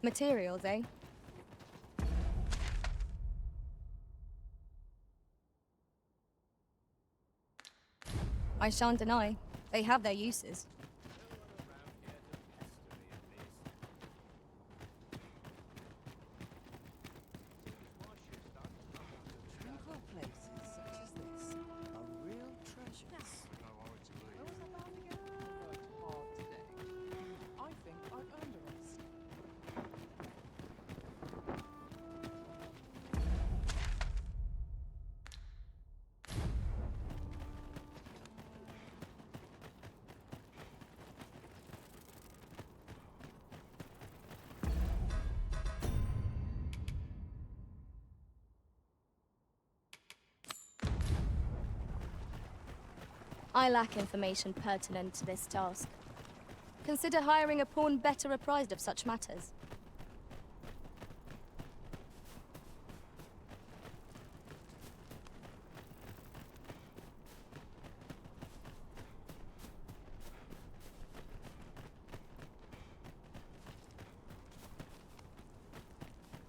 Materials, eh? I shan't deny. They have their uses. Tranquil places such as this are real treasures. I was about to get worked hard today. I think I earned a rest. I lack information pertinent to this task. Consider hiring a pawn better apprised of such matters.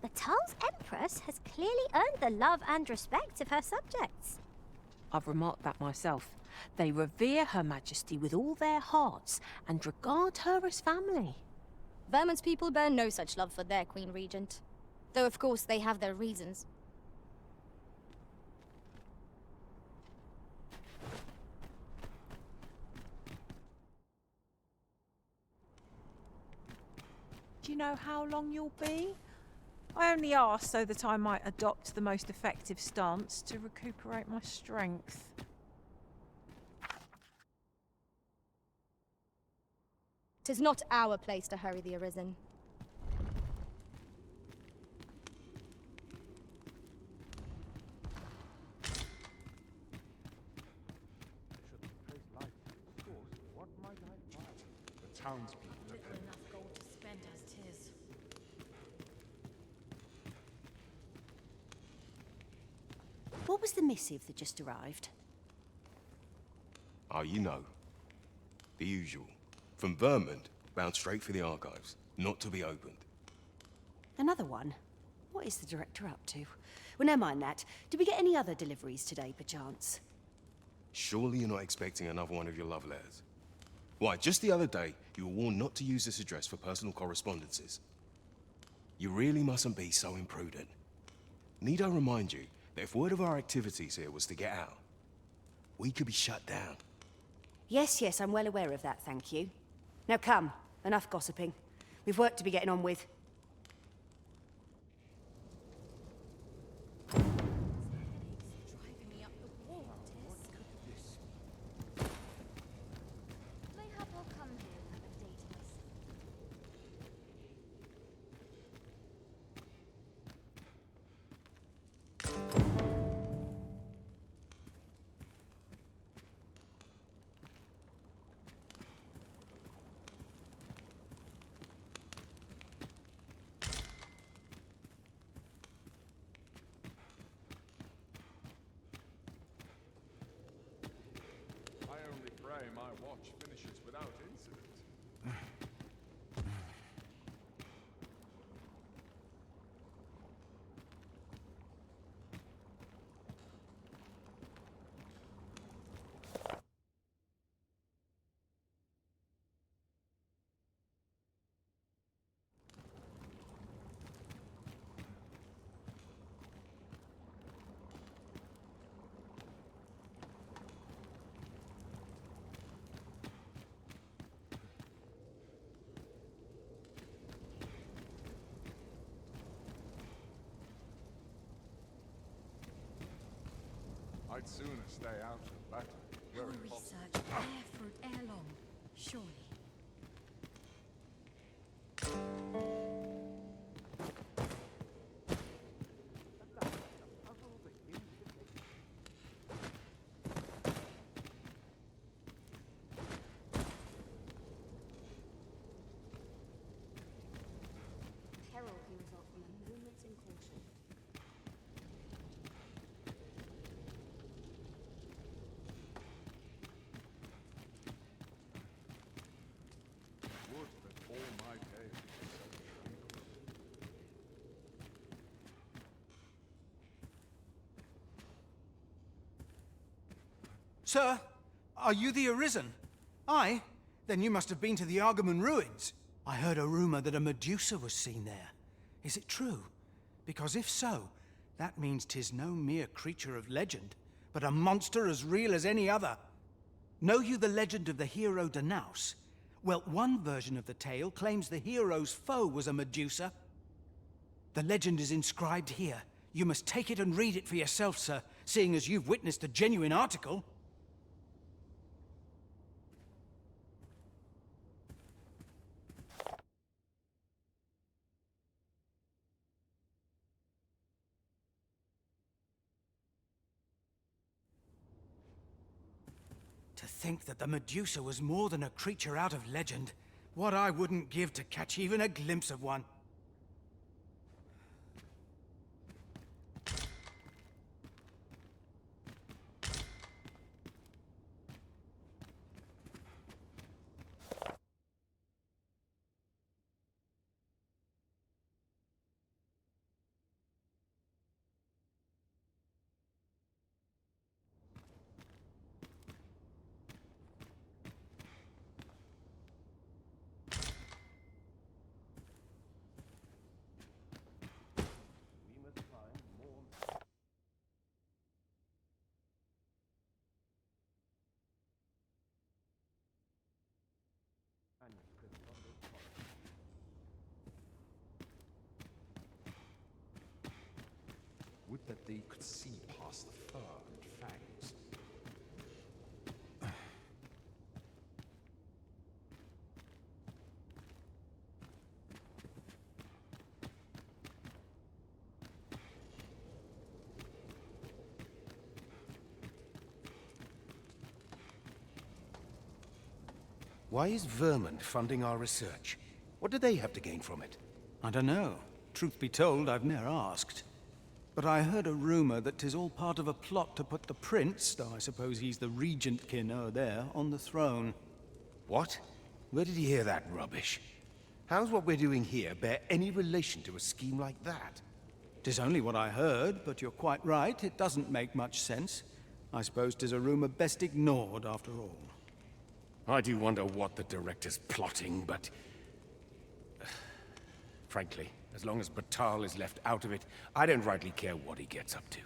The Tal's Empress has clearly earned the love and respect of her subjects. I've remarked that myself. They revere Her Majesty with all their hearts and regard her as family. Vermont's people bear no such love for their Queen Regent. Though of course they have their reasons. Do you know how long you'll be? I only asked so that I might adopt the most effective stance to recuperate my strength. 'Tis not our place to hurry the Arisen. The townspeople have Little enough gold to spend as 'tis. What was the missive that just arrived? Oh, you know. The usual. From Vermont, bound straight for the archives. Not to be opened. Another one? What is the director up to? Well, never mind that. Did we get any other deliveries today, perchance? Surely you're not expecting another one of your love letters. Why, just the other day, you were warned not to use this address for personal correspondences. You really mustn't be so imprudent. Need I remind you that if word of our activities here was to get out, we could be shut down. Yes, I'm well aware of that, thank you. Now come, enough gossiping. We've work to be getting on with. Driving me up the wall, Tis. Mayhap I'll come here and update myself. I only pray my watch finishes without incident. I'd sooner stay out of battle. We'll Where possible. research air fruit ere long, surely. Peril can result from a moment's incaution. Sir, are you the Arisen? Aye? Then you must have been to the Argamon ruins. I heard a rumor that a Medusa was seen there. Is it true? Because if so, that means 'tis no mere creature of legend, but a monster as real as any other. Know you the legend of the hero Danaus? Well, one version of the tale claims the hero's foe was a Medusa. The legend is inscribed here. You must take it and read it for yourself, sir, seeing as you've witnessed a genuine article. To think that the Medusa was more than a creature out of legend. What I wouldn't give to catch even a glimpse of one. Would that they could see past the fur and fangs. Why is Vermont funding our research? What do they have to gain from it? I don't know. Truth be told, I've ne'er asked. But I heard a rumor that 'tis all part of a plot to put the prince, though I suppose he's the regent kin o'er there, on the throne. What? Where did he hear that rubbish? How's what we're doing here bear any relation to a scheme like that? 'Tis only what I heard, but you're quite right, it doesn't make much sense. I suppose 'tis a rumor best ignored, after all. I do wonder what the director's plotting, but... frankly, as long as Batal is left out of it, I don't rightly care what he gets up to.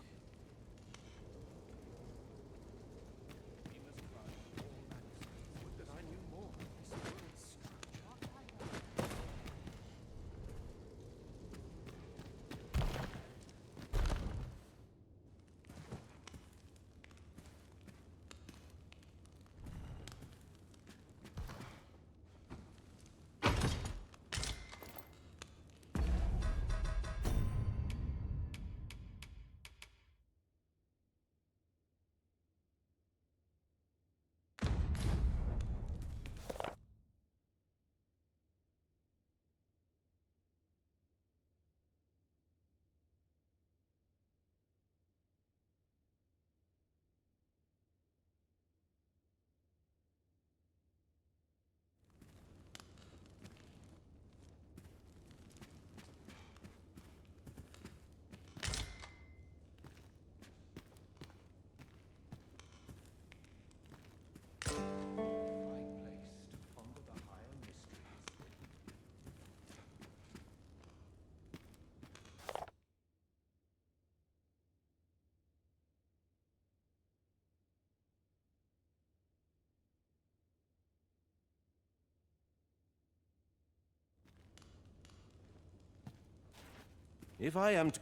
If I am to...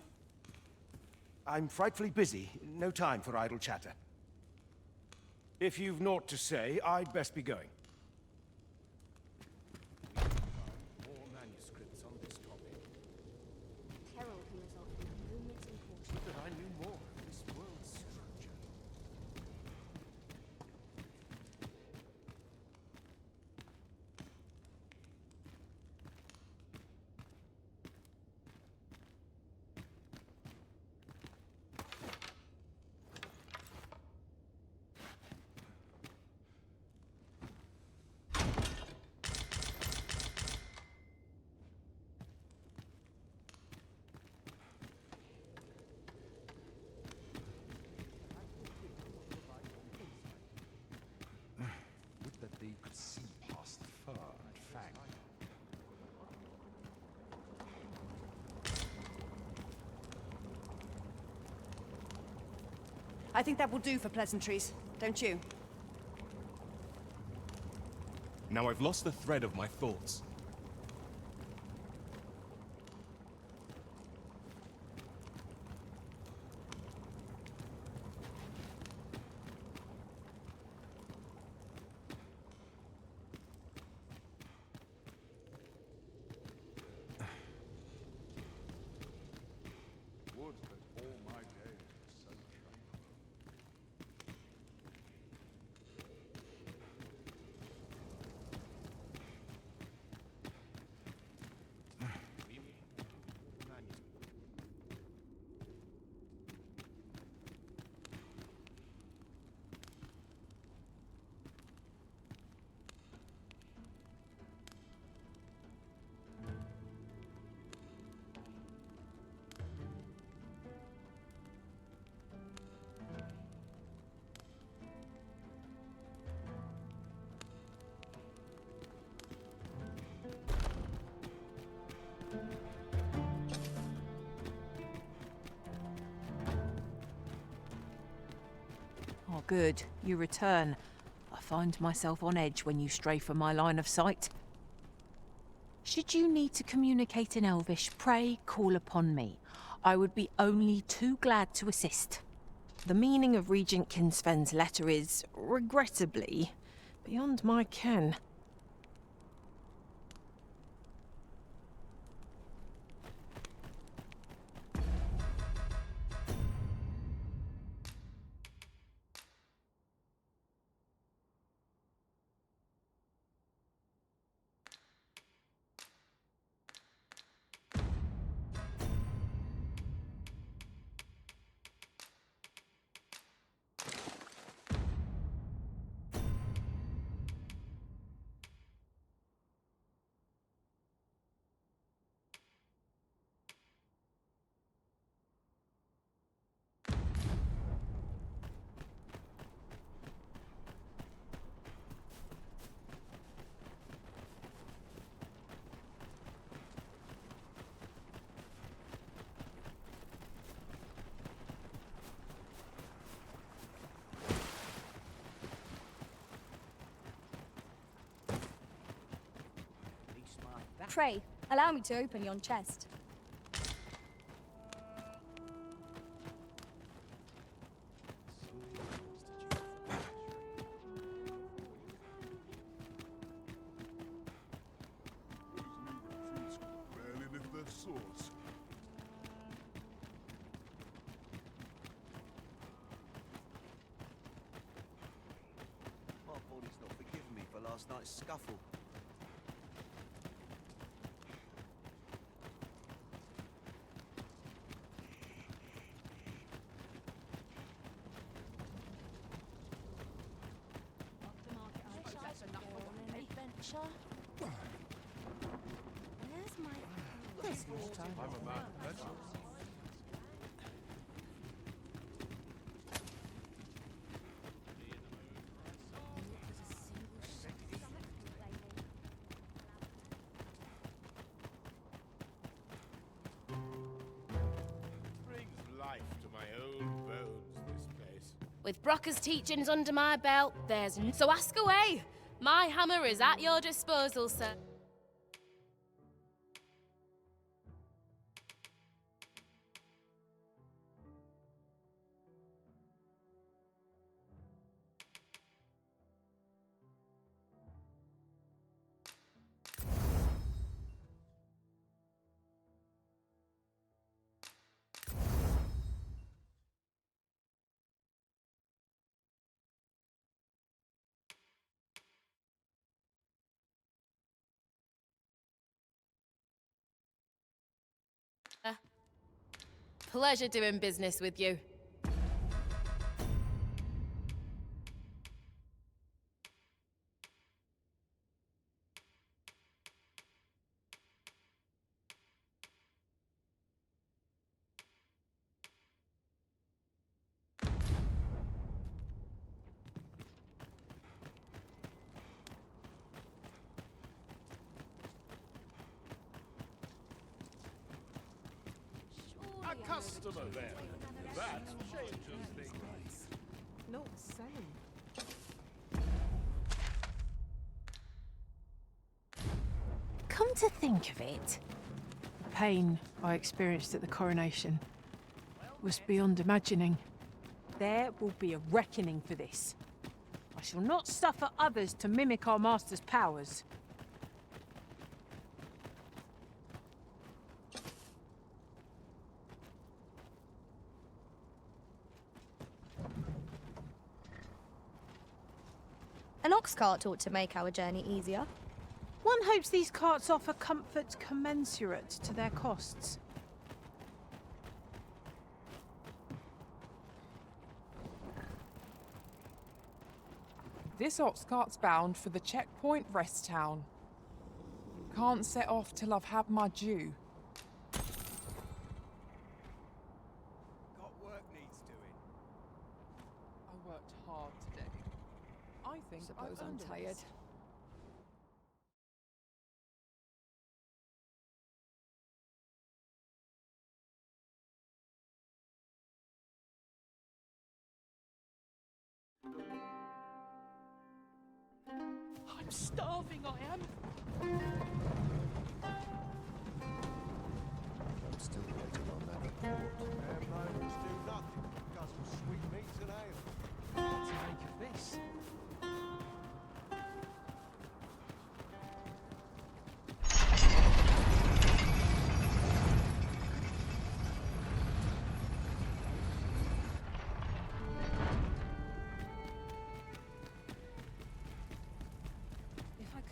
I'm frightfully busy. No time for idle chatter. If you've naught to say, I'd best be going. More manuscripts on this topic. Peril can result from movements in caution. That I knew more of this world's structure. I think that will do for pleasantries, don't you? Now I've lost the thread of my thoughts. Would that all my days were so tranquil. Oh, good. You return. I find myself on edge when you stray from my line of sight. Should you need to communicate in Elvish, pray call upon me. I would be only too glad to assist. The meaning of Regent Kinsven's letter is, regrettably, beyond my ken. Pray, allow me to open yon chest. Barely lift their swords. My body's not forgiving me for last night's scuffle. Where's my... I'm a man of pleasure. Brings life to my old bones, this place. With Brocker's teachings under my belt, there's so ask away. My hammer is at your disposal, sir. Pleasure doing business with you. A customer then. That changes things. not selling. Come to think of it, the pain I experienced at the coronation was beyond imagining. There will be a reckoning for this. I shall not suffer others to mimic our master's powers. An ox cart ought to make our journey easier. One hopes these carts offer comfort commensurate to their costs. This ox cart's bound for the checkpoint rest town. Can't set off till I've had my due. Got work needs doing. I worked hard today. I think Suppose I've I'm earned tired. this. I'm starving, I am. I'm still waiting on that report. Their moments do nothing. Got some sweet meats and ale. What to make of this?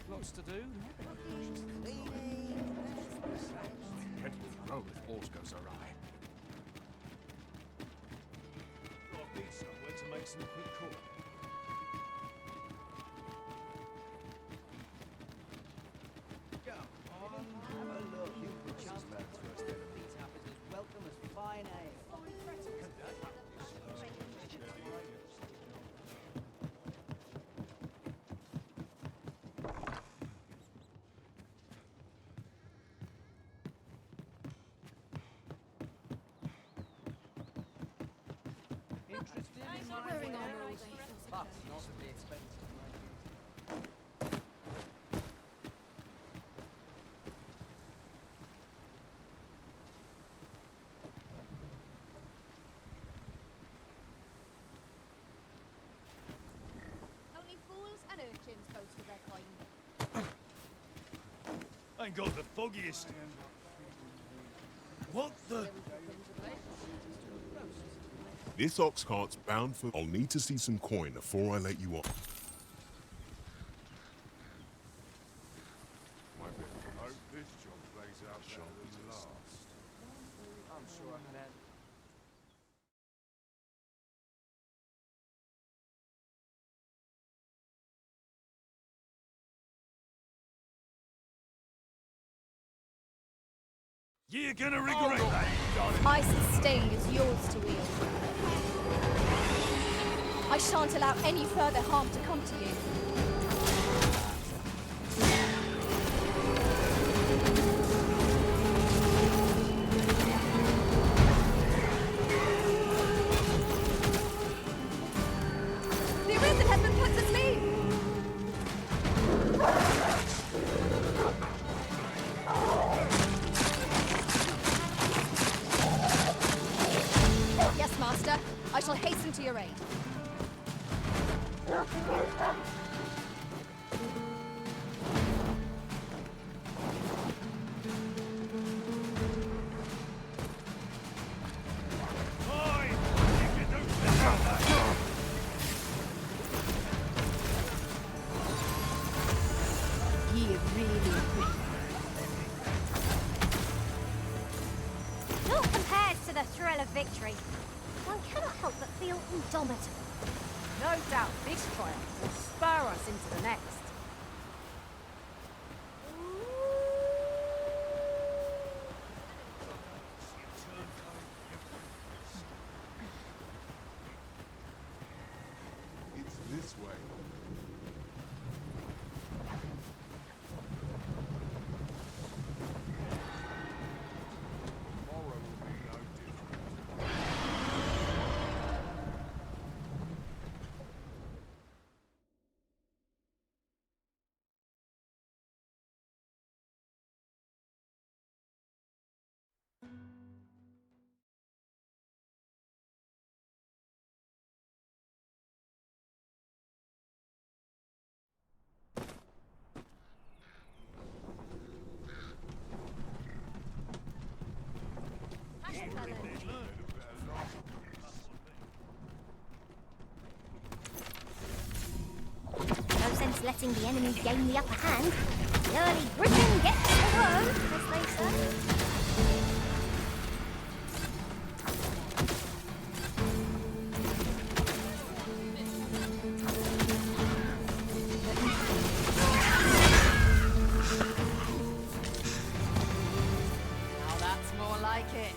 Lots to do. Head to the road if all goes awry. I need somewhere to make some quick call. Come on, have a look. You can just man's first enemy. Welcome as fine ale. Wearing armor all day. But not at the expense of my beauty. Only fools and urchins boast of their kind. Ain't got the foggiest. What the? This ox cart's bound for... I'll need to see some coin before I let you off. I hope this job plays out better than last. I'm sure I can. You're gonna regret that. Ice's sting is yours to wield. I shan't allow any further harm to come to you. The Arisen has been put to sleep! Yes, Master. I shall hasten to your aid. Naught compares to the thrill of victory. One cannot help but feel indomitable. No doubt this triumph will spur us into the next. It's this way. Tomorrow will be no different. No sense letting the enemy gain the upper hand. The early Britain gets the worm, as they say. Now that's more like it.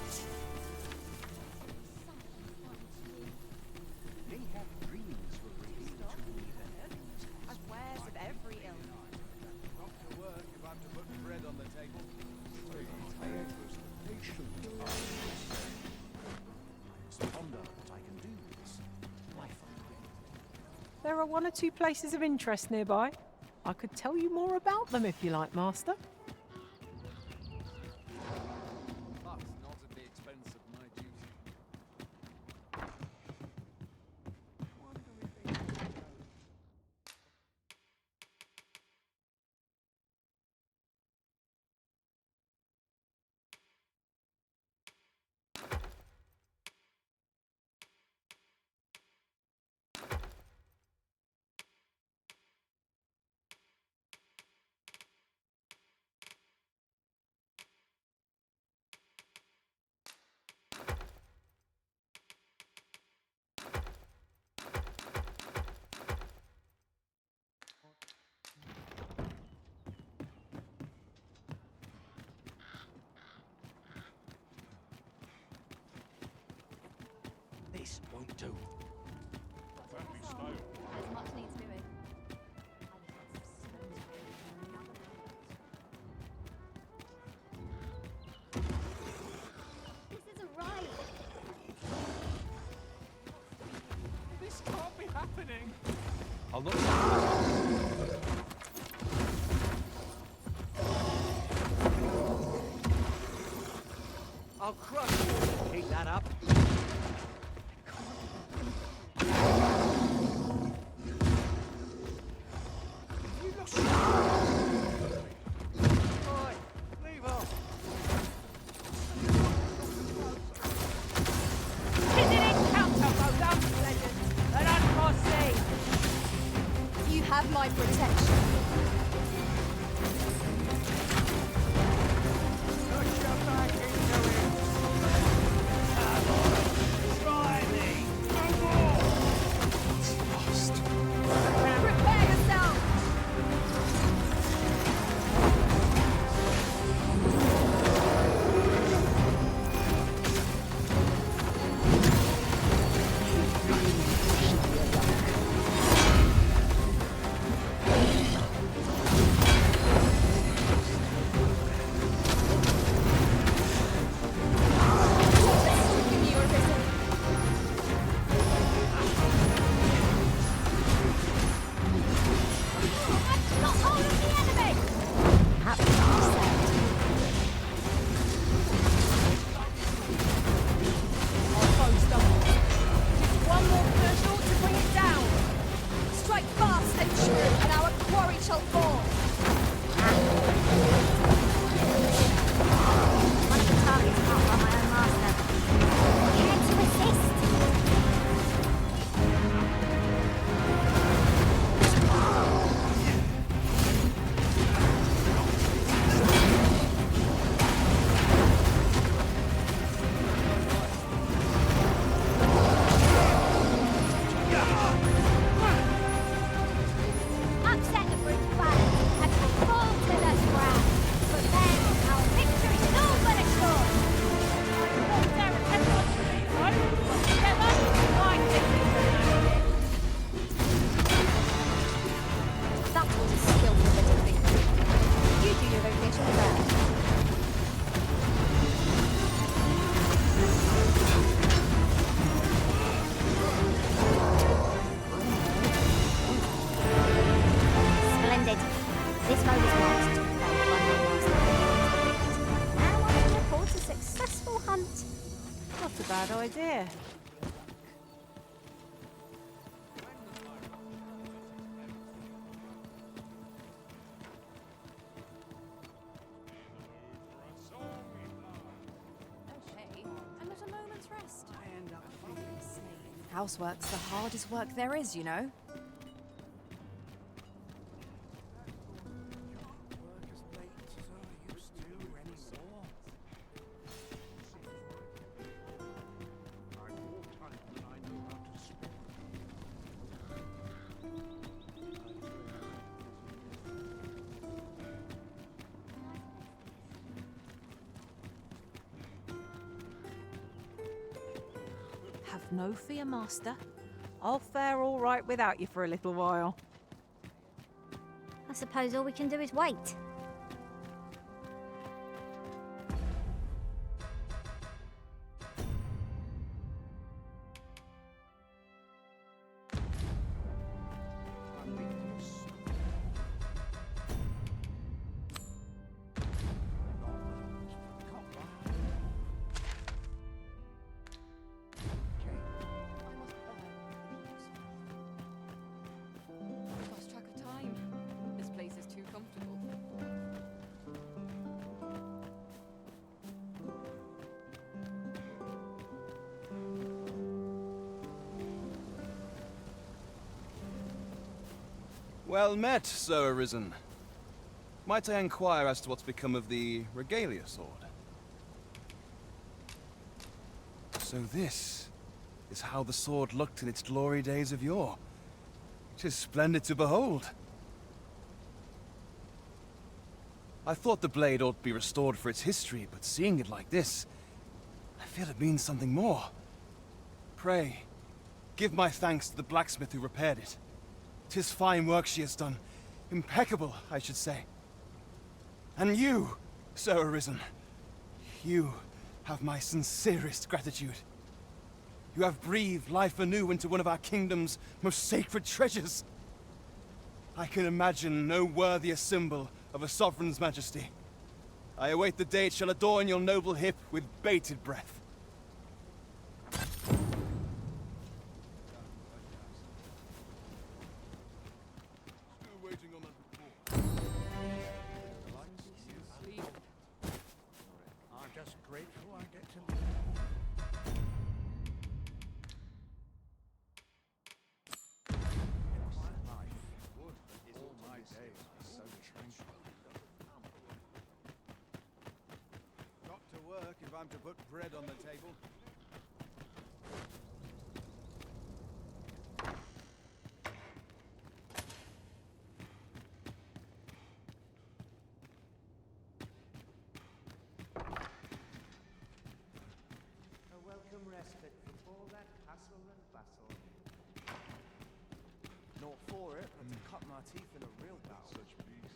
They have dreams relating to the heavens. As wares of every ilk. Not to work if I'm to put bread on the table. I ponder what I can do with this life. There are one or two places of interest nearby. I could tell you more about them if you like, Master. But not at the expense of my duty. This won't do. Much needs doing. This isn't right. This can't be happening. I'll not. I'll crush you. Keep that up. You lost. Oi, leave off. Visiting encounter, Bodum, legend, and unforeseen. You have my protection. Push your back into it. Come on, try me. It's lost. Prepare yourself! Got hold of the enemy! Our foe stumbles. Just one more push ought to bring it down. Strike fast and true, and our quarry shall fall. One of the targets marked by my own master. Care to assist? Upset the brute balance and fall to the ground. But then our victory is all but assured. There are 10 months to be, right? But together, I think we can manage it. That was a skillful bit of victory. You do your vocation first. Splendid. This mode is lost. Played by my master. Now I can report a successful hunt. Not a bad idea. Okay, and Housework's the hardest work there is, you know. Have no fear, Master. I'll fare all right without you for a little while. I suppose all we can do is wait. Lost track of time. This place is too comfortable. Well met, Sir Arisen. Might I inquire as to what's become of the regalia sword? So this is how the sword looked in its glory days of yore. 'Tis splendid to behold. I thought the blade ought to be restored for its history, but seeing it like this, I feel it means something more. Pray, give my thanks to the blacksmith who repaired it. 'Tis fine work she has done. Impeccable, I should say. And you, Sir Arisen, you have my sincerest gratitude. You have breathed life anew into one of our kingdom's most sacred treasures. I can imagine no worthier symbol of a sovereign's majesty. I await the day it shall adorn your noble hip with bated breath. Still waiting on that report. I'm just grateful I get to all my days are so tranquil. Got to work if I'm to put bread on the table. A welcome respite from all that hustle and bustle. Not for it, but to cut my teeth in a real battle. Such peace.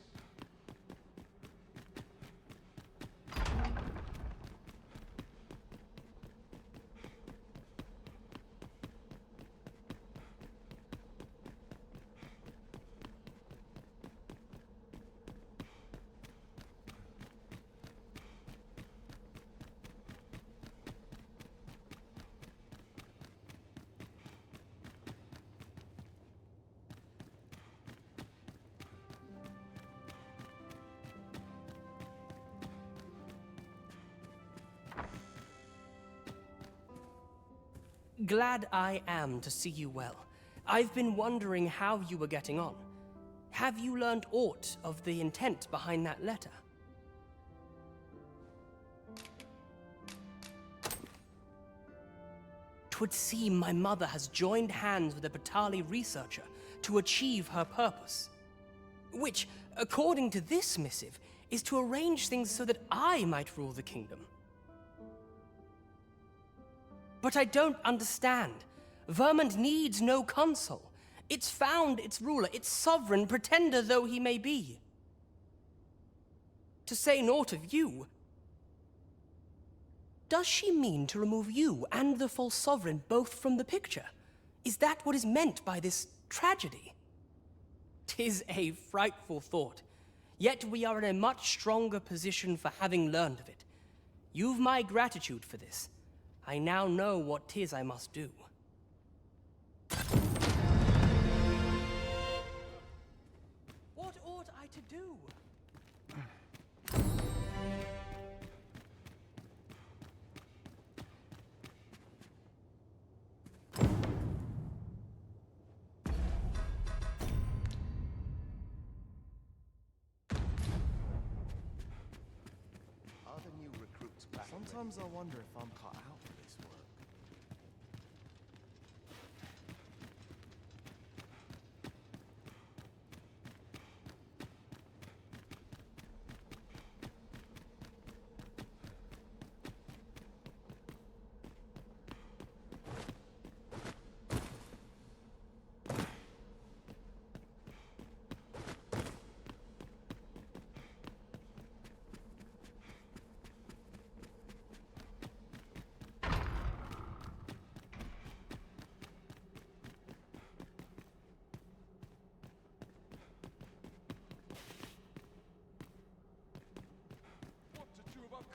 Glad I am to see you well. I've been wondering how you were getting on. Have you learned aught of the intent behind that letter? 'Twould seem my mother has joined hands with a Batali researcher to achieve her purpose. Which, according to this missive, is to arrange things so that I might rule the kingdom. But I don't understand. Vermont needs no consul. It's found its ruler, its sovereign, pretender though he may be. To say naught of you, does she mean to remove you and the false sovereign both from the picture? Is that what is meant by this tragedy? 'Tis a frightful thought, yet we are in a much stronger position for having learned of it. You've my gratitude for this. I now know what 'tis I must do. What ought I to do? Sometimes I wonder if I'm cut out for this work.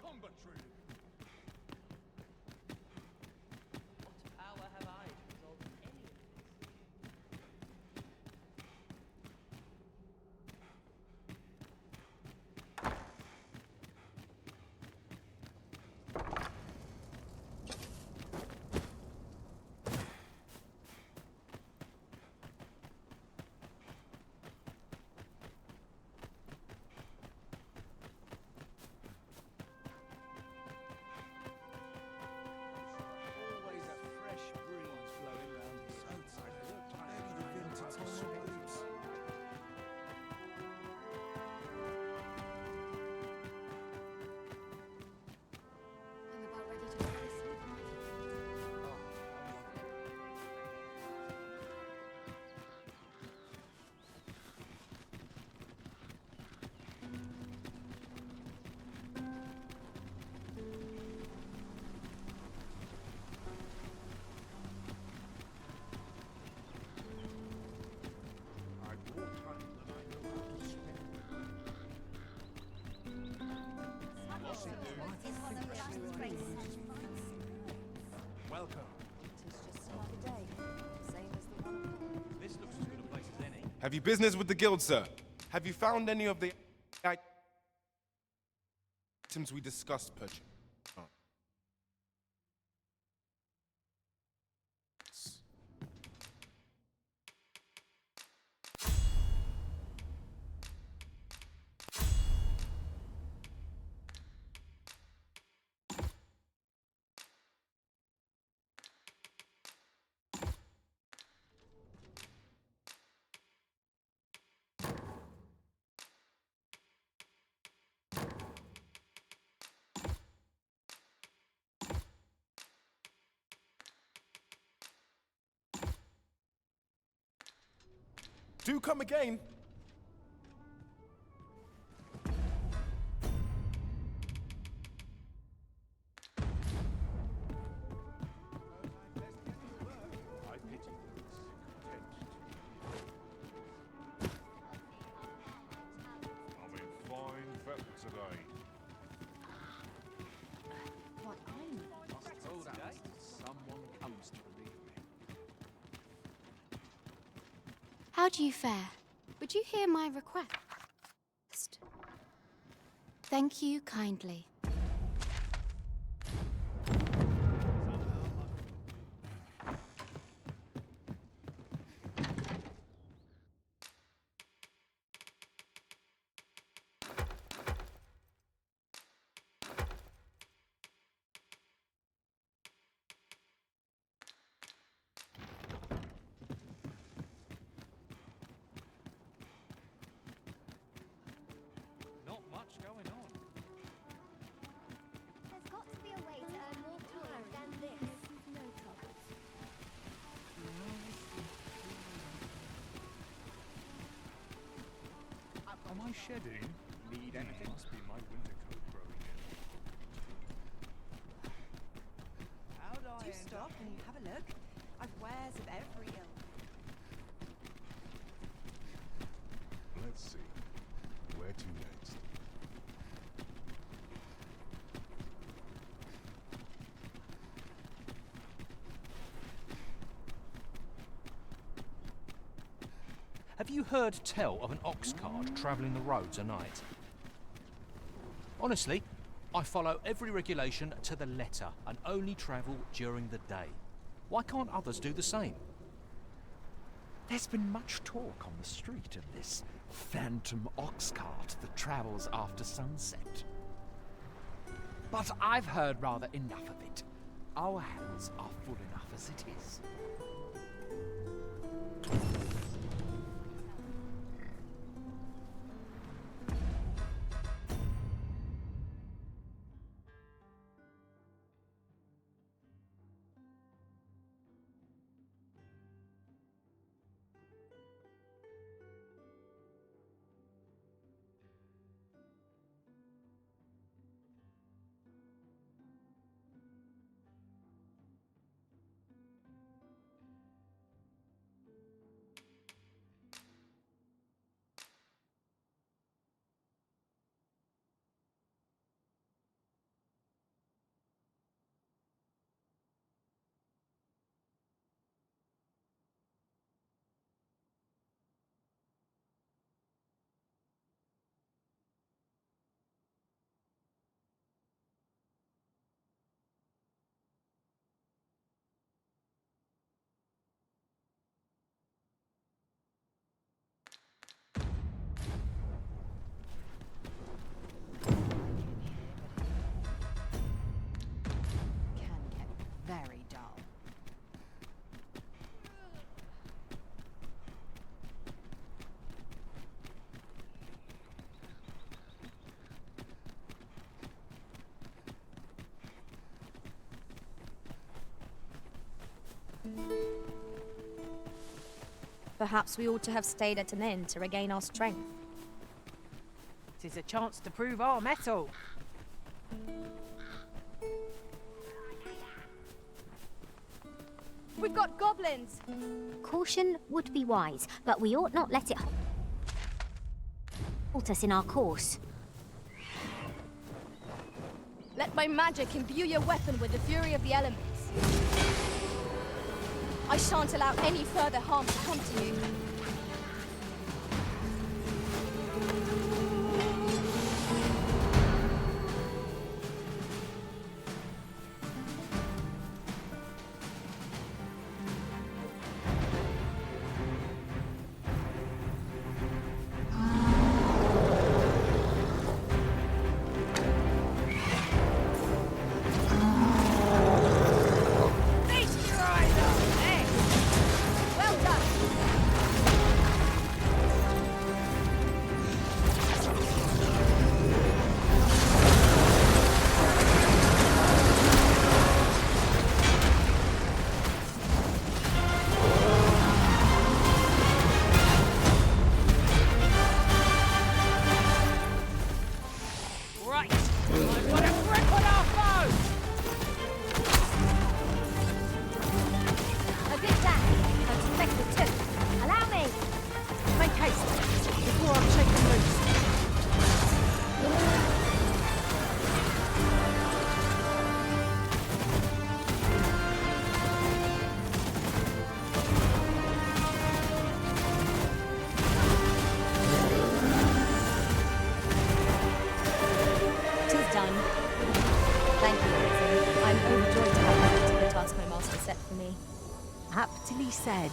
Combat training. What power have I to resolve any of Always a fresh breeze blowing round here. I'm about ready to fall asleep. I've more time than I know how to spend. Welcome. It's just another day, same as the one before. This looks as good a place as any. Have you business with the guild, sir? Have you found any of the items we discussed, perchance? Do come again. I pity those content I'm in fine fettle today. What I need. Hold up. Someone comes to relieve me. How do you fare? Would you hear my request? Thank you kindly. Not much going on. There's got to be a way to earn more time than this. No troubles. Am I shedding? Need anything? Must be my winter coat growing in. How'd I Do end stop up? and have a look. I've wares of every ilk. Let's see. Where to next? Have you heard tell of an ox cart travelling the roads at night? Honestly, I follow every regulation to the letter and only travel during the day. Why can't others do the same? There's been much talk on the street of this phantom ox cart that travels after sunset. but I've heard rather enough of it. Our hands are full enough as it is. Very dull. Perhaps we ought to have stayed at an inn to regain our strength. 'Tis a chance to prove our mettle. We've got goblins! Caution would be wise, but we ought not let it halt us in our course. Let my magic imbue your weapon with the fury of the elements. I shan't allow any further harm to come to you. Aptly said.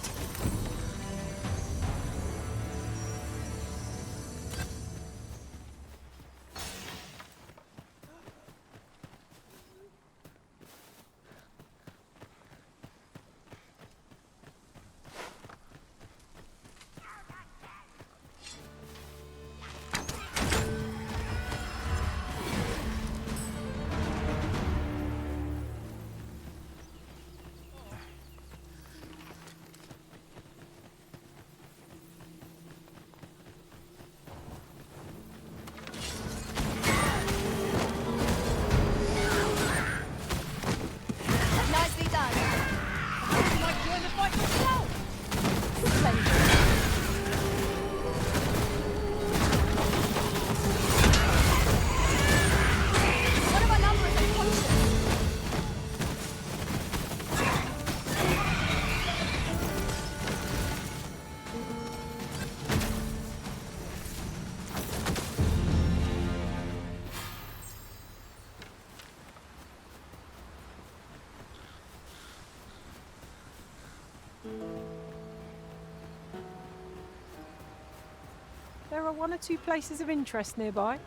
There are one or two places of interest nearby.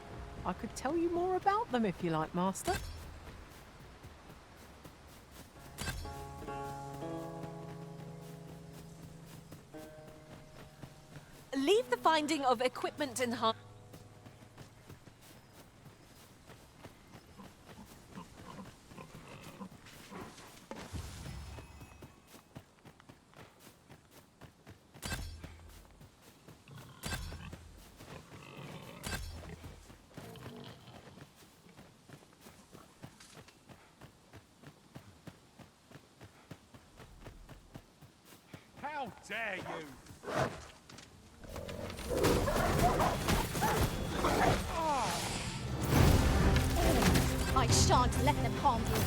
I could tell you more about them if you like, Master. believe the finding of equipment in harm. How dare you! I shan't let them harm you.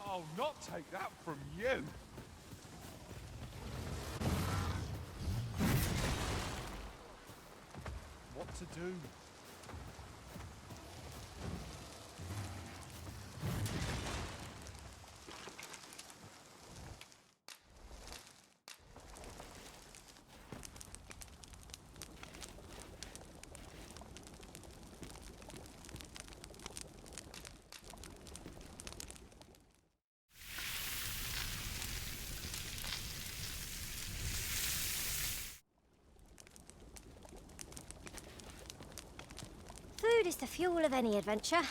I'll not take that from you. What to do? Food is the fuel of any adventure.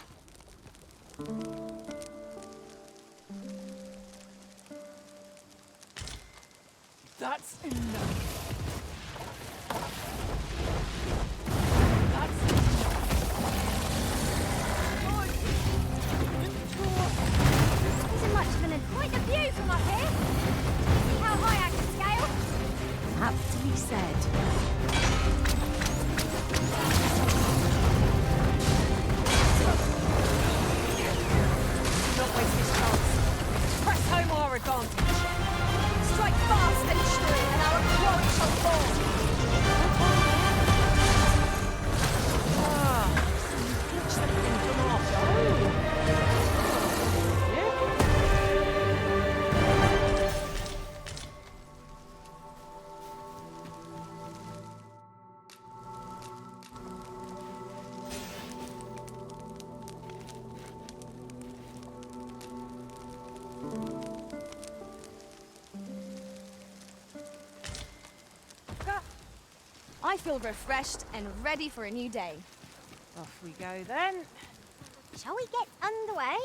That's enough. Isn't much of an quite a view from up here. See how high I can scale? Aptly said. Not waste this chance. Press home our advantage. Strike fast and true, and our quarry shall fall. So you pitch something from our bow. I feel refreshed and ready for a new day. Off we go then. Shall we get underway?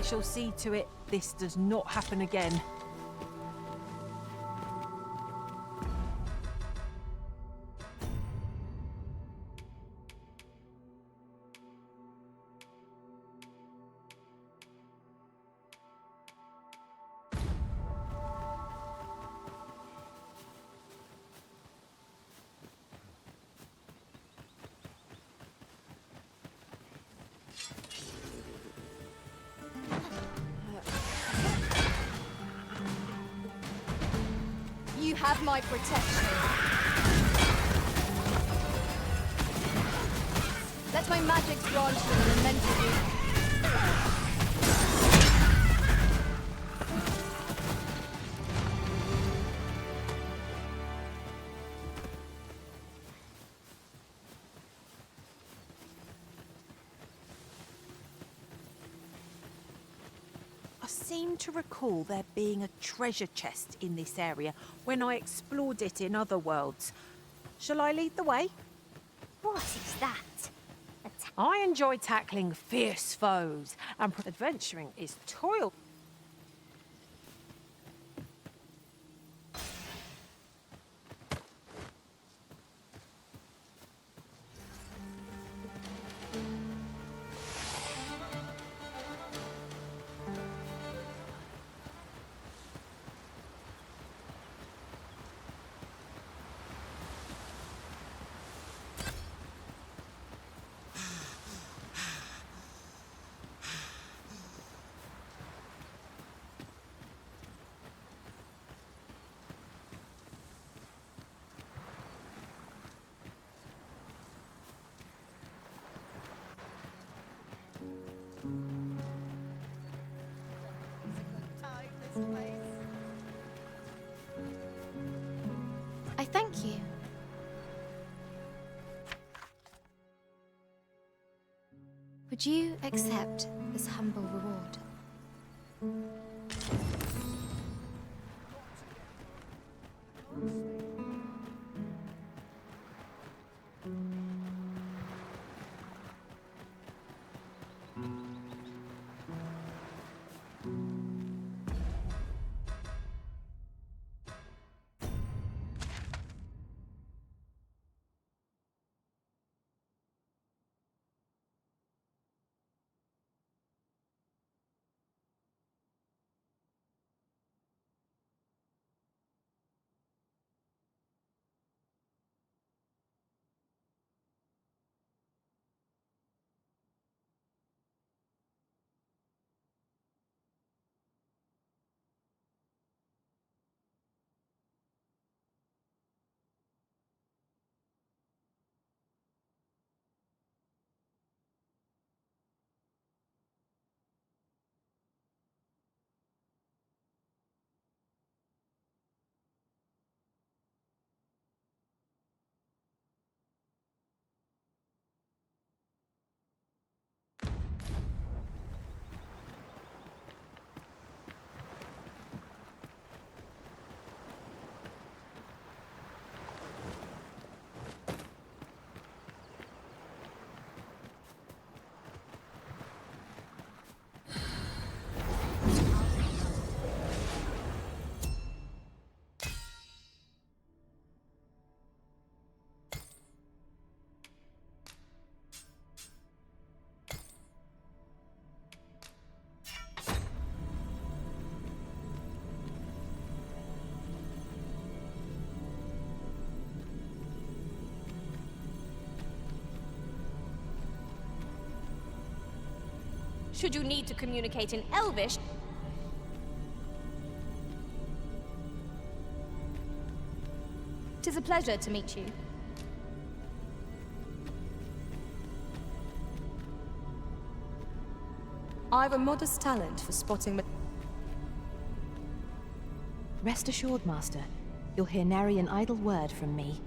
shall see to it this does not happen again. You have my protection. Let my magics branch from an immense deep. I seem to recall there being a treasure chest in this area when I explored it in other worlds. Shall I lead the way? What is that? I enjoy tackling fierce foes, and adventuring is toil. I thank you. Would you accept this humble reward? Should you need to communicate in Elvish, Tis a pleasure to meet you. I've a modest talent for spotting. Rest assured, Master. You'll hear nary an idle word from me.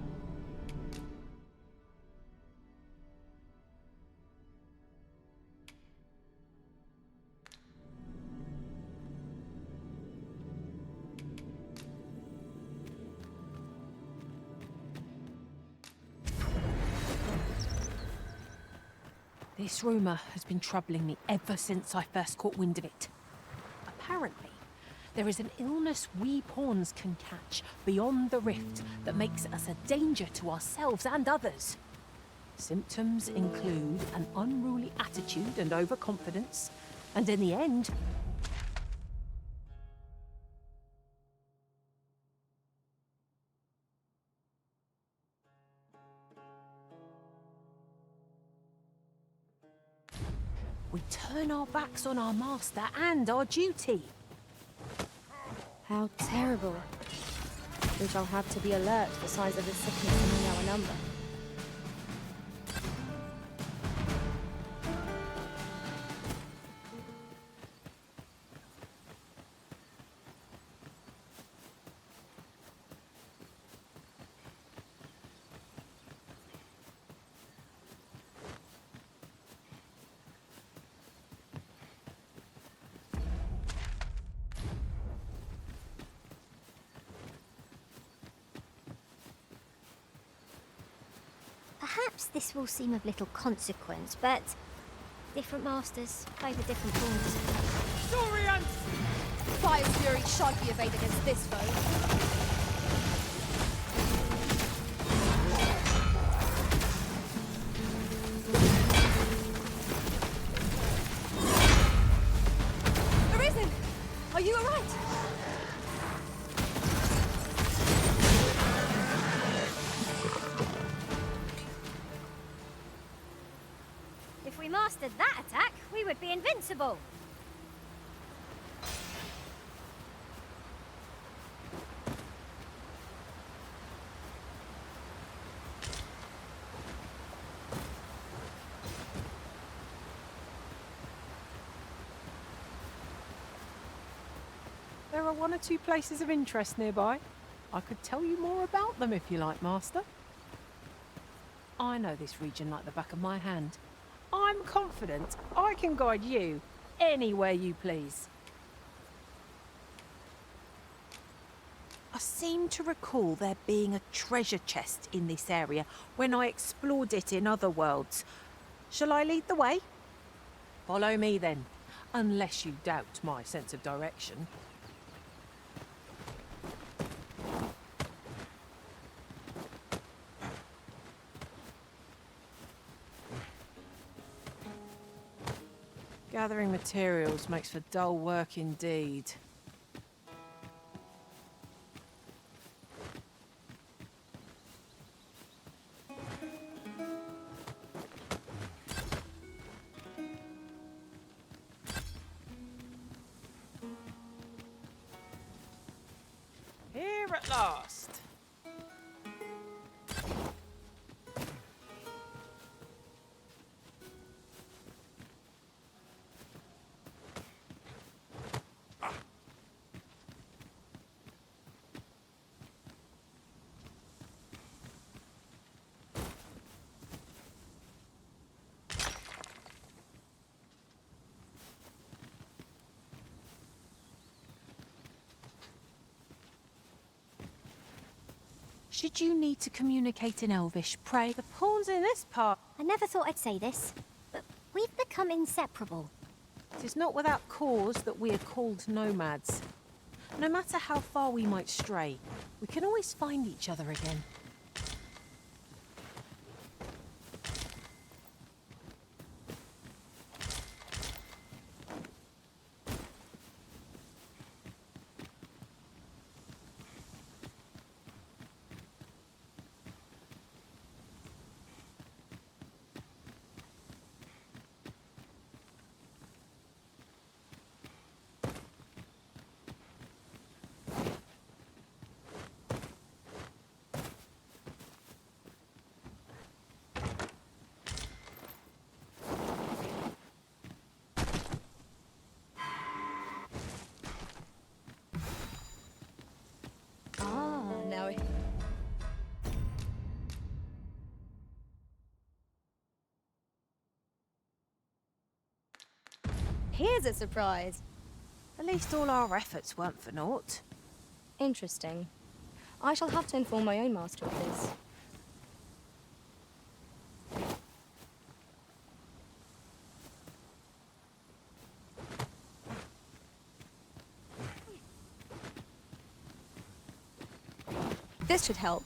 This rumour has been troubling me ever since I first caught wind of it. Apparently, there is an illness we pawns can catch beyond the rift that makes us a danger to ourselves and others. Symptoms include an unruly attitude and overconfidence, and in the end, we turn our backs on our master and our duty. How terrible. We shall have to be alert for signs of the sickness among our number. Perhaps this will seem of little consequence, but different masters favour different pawns. Dorian! Fire's fury shan't be evaded against this foe. Arisen! Are you alright? If we mastered that attack, we would be invincible. there are one or two places of interest nearby. I could tell you more about them if you like, Master. I know this region like the back of my hand. I'm confident I can guide you anywhere you please. I seem to recall there being a treasure chest in this area when I explored it in other worlds. Shall I lead the way? Follow me then, unless you doubt my sense of direction. Gathering materials makes for dull work indeed. Here at last. Should you need to communicate in Elvish, pray the pawns in this part. I never thought I'd say this, but we've become inseparable. It is not without cause that we are called nomads. No matter how far we might stray, we can always find each other again. Now here's a surprise. At least all our efforts weren't for naught. Interesting. I shall have to inform my own master of this. This should help.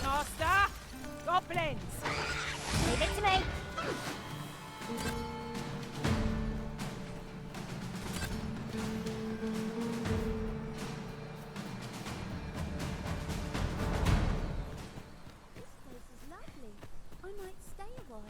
Master! Goblins! Leave it to me. This place is lovely. I might stay a while.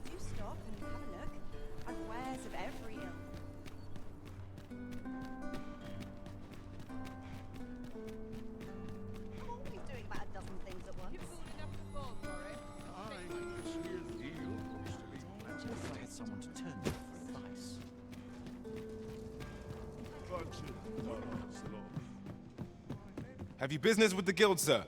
Do stop and have a look. I've wares of every ilk. I'm always doing about a dozen things at once. If I had someone to turn to for advice. Have you business with the guild, sir?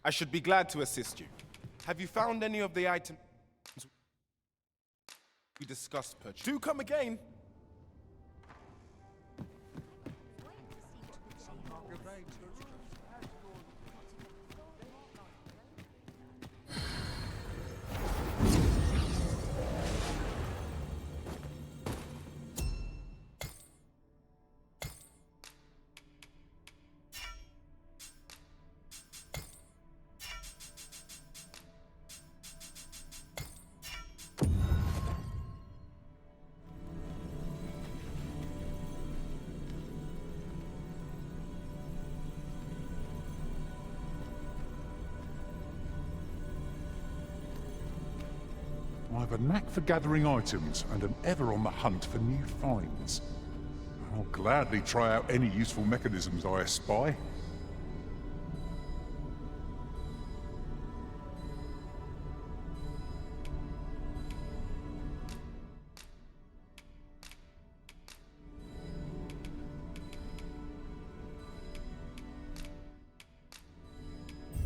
I should be glad to assist you. Have you found any of the items we discussed, Perch? Do come again! I have a knack for gathering items and am ever on the hunt for new finds. I'll gladly try out any useful mechanisms I espy.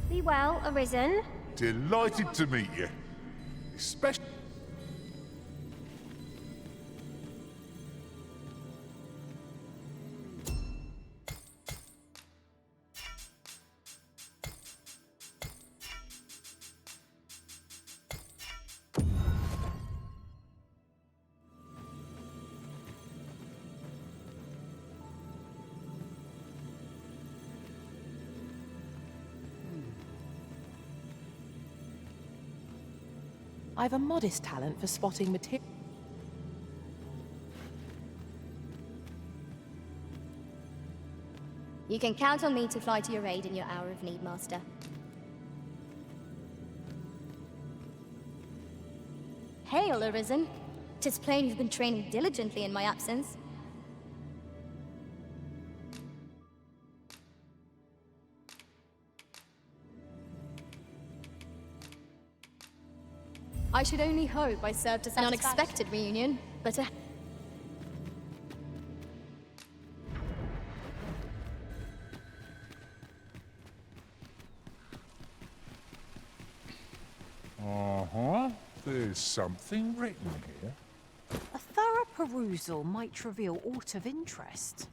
Be well, Arisen. Delighted to meet you. Especially... I've a modest talent for spotting material. You can count on me to fly to your aid in your hour of need, Master. Hail, Arisen. 'Tis plain you've been training diligently in my absence. I should only hope I served as an unexpected reunion, but Uh-huh. There's something written here. A thorough perusal might reveal aught of interest.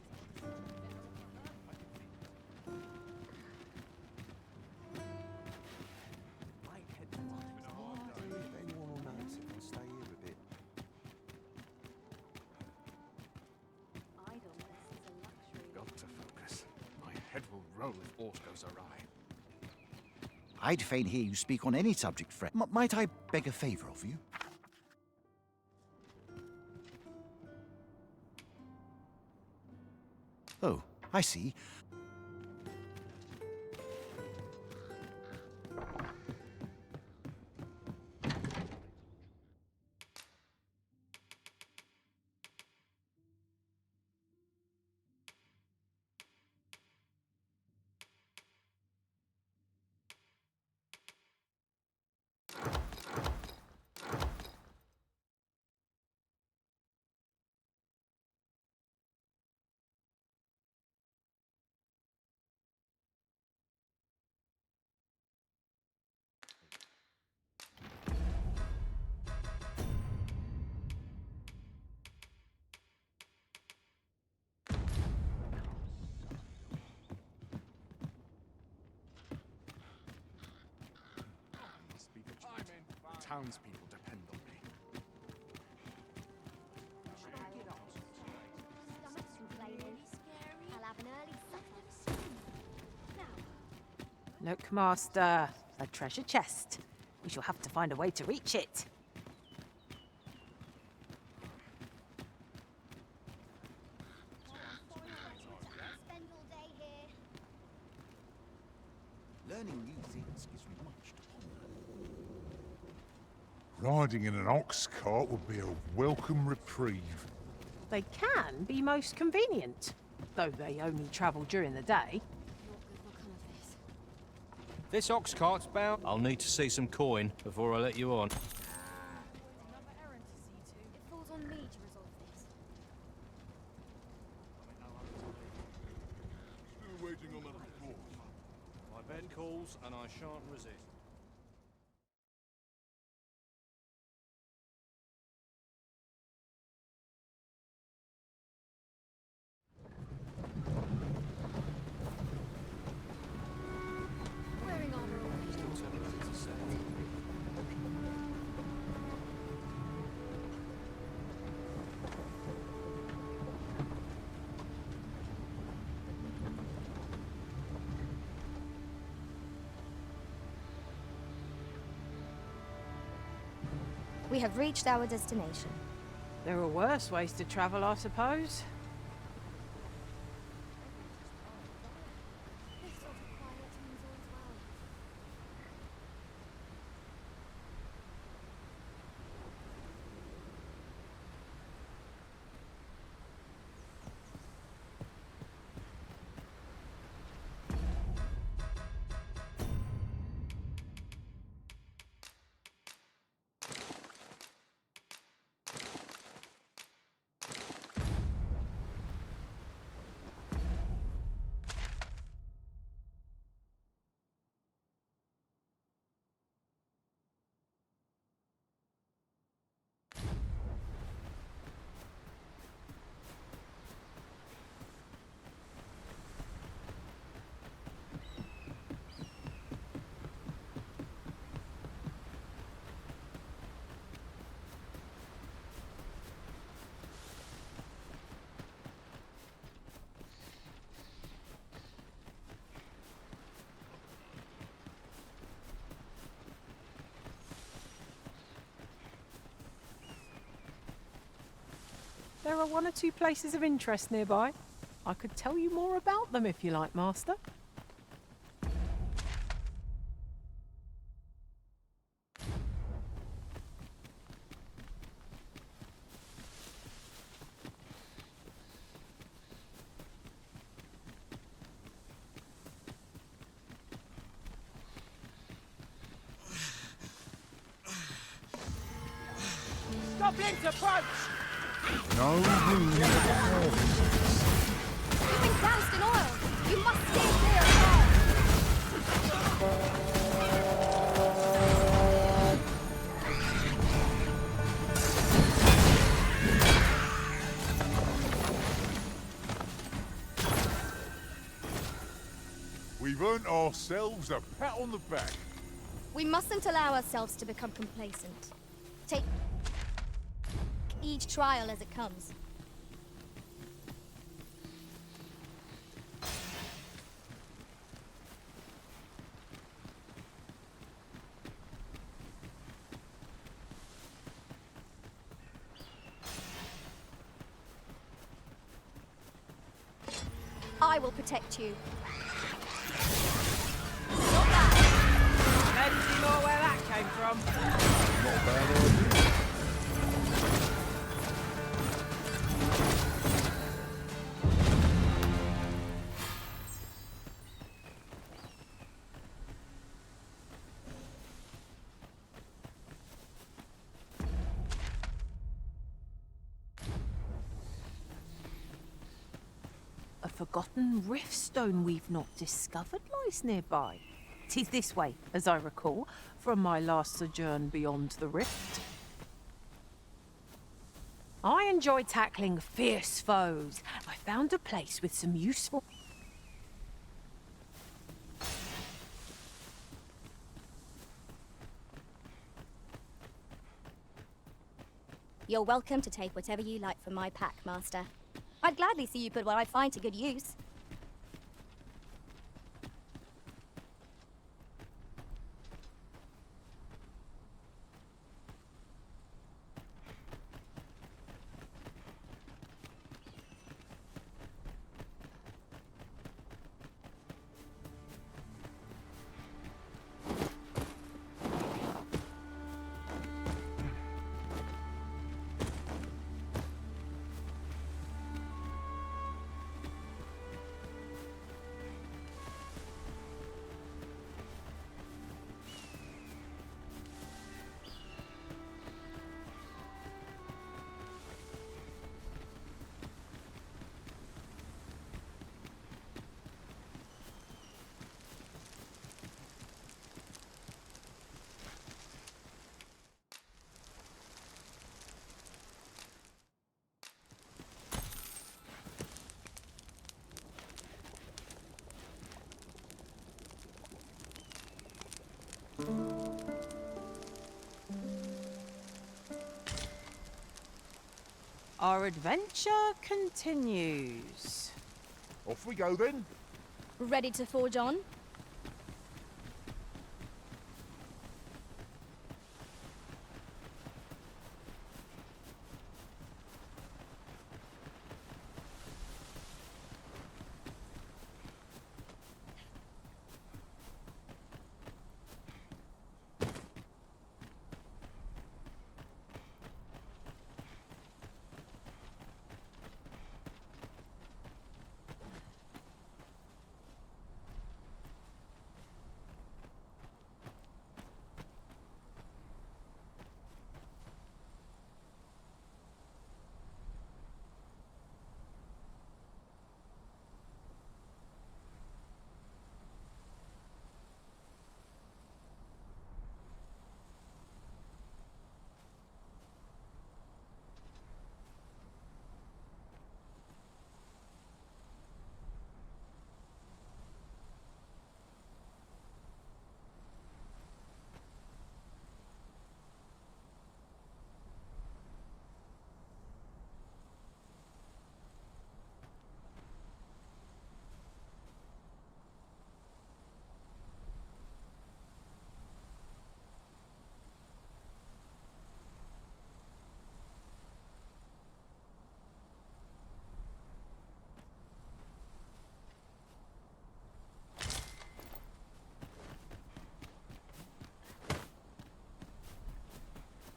Got to focus. My head will roll if aught goes awry. I'd fain hear you speak on any subject, friend. Might I beg a favor of you? Oh, I see. Townspeople depend on me. Look, Master, a treasure chest. We shall have to find a way to reach it. Learning new things gives me much to ponder. Riding in an ox cart would be a welcome reprieve. They can be most convenient, though they only travel during the day. This ox cart's bound. I'll need to see some coin before I let you on. It falls on me to resolve this. Still waiting on that report. My Ben calls and I shan't resist. Wearing armor always. We have reached our destination. There are worse ways to travel, I suppose. There are one or two places of interest nearby. I could tell you more about them if you like, Master. Goblins approach! No room for You've been doused in oil! You must stay clear of fire! We've earned ourselves a pat on the back. We mustn't allow ourselves to become complacent. Take each trial as it comes. I will protect you. Let you know where that came from. Not a bad idea. A forgotten riftstone we've not discovered lies nearby. 'Tis this way, as I recall, from my last sojourn beyond the rift. I enjoy tackling fierce foes. I found a place with some useful... You're welcome to take whatever you like from my pack, Master. I'd gladly see you put what I find to good use. Our adventure continues. Off we go then. Ready to forge on?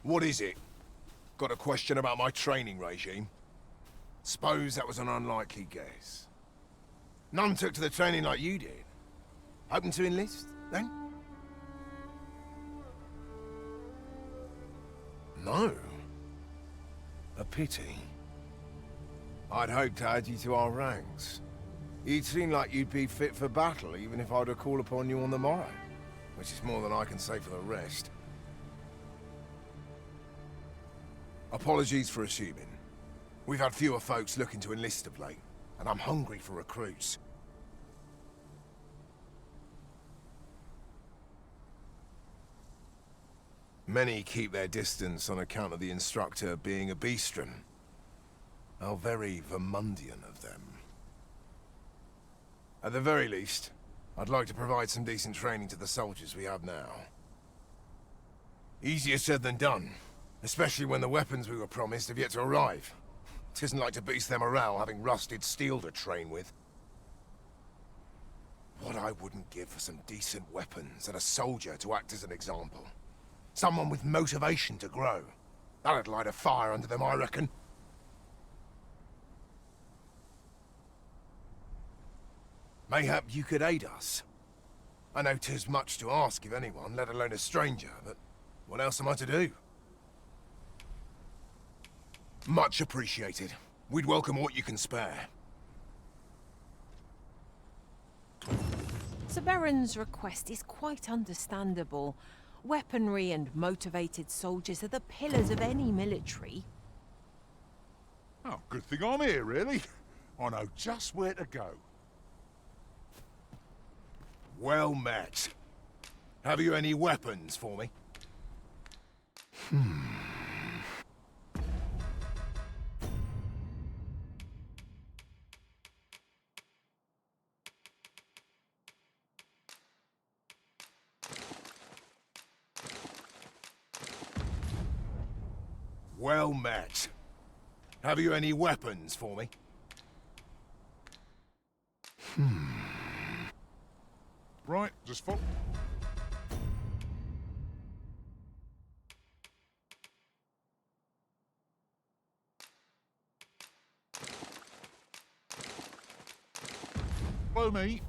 What is it? Got a question about my training regime? Suppose that was an unlikely guess. None took to the training like you did. Hoping to enlist, then? No. A pity. I'd hoped to add you to our ranks. You'd seem like you'd be fit for battle, even if I were to call upon you on the morrow. Which is more than I can say for the rest. Apologies for assuming. We've had fewer folks looking to enlist of late, and I'm hungry for recruits. Many keep their distance on account of the instructor being a beastren. How very Vermundian of them. At the very least, I'd like to provide some decent training to the soldiers we have now. Easier said than done, especially when the weapons we were promised have yet to arrive. Tisn't like to boost their morale having rusted steel to train with. What I wouldn't give for some decent weapons and a soldier to act as an example. Someone with motivation to grow. That'd light a fire under them, I reckon. Mayhap you could aid us. I know 'tis much to ask of anyone, let alone a stranger, but what else am I to do? Much appreciated. We'd welcome what you can spare. Sir Beren's request is quite understandable. Weaponry and motivated soldiers are the pillars of any military. Oh, good thing I'm here, really. I know just where to go. Well met. Have you any weapons for me? Well met. Have you any weapons for me? Right, just follow. Follow me.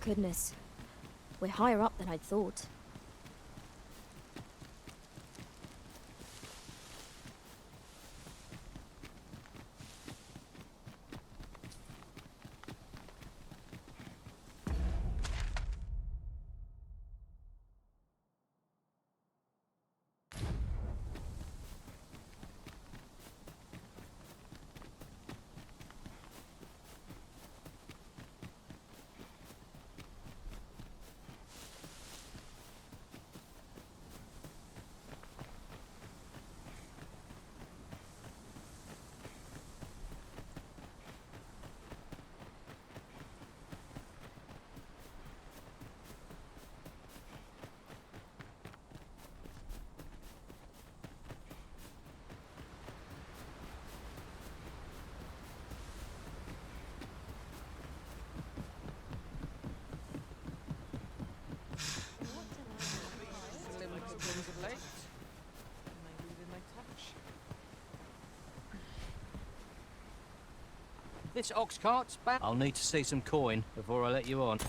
Goodness. We're higher up than I'd thought. This ox cart's back. I'll need to see some coin before I let you on.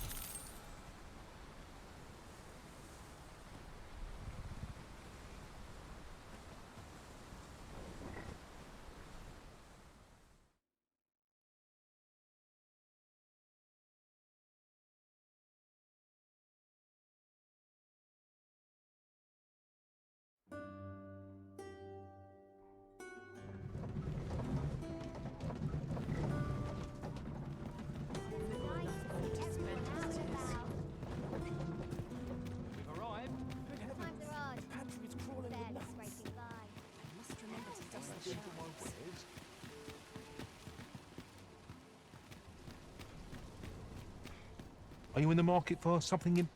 Are you in the market for something in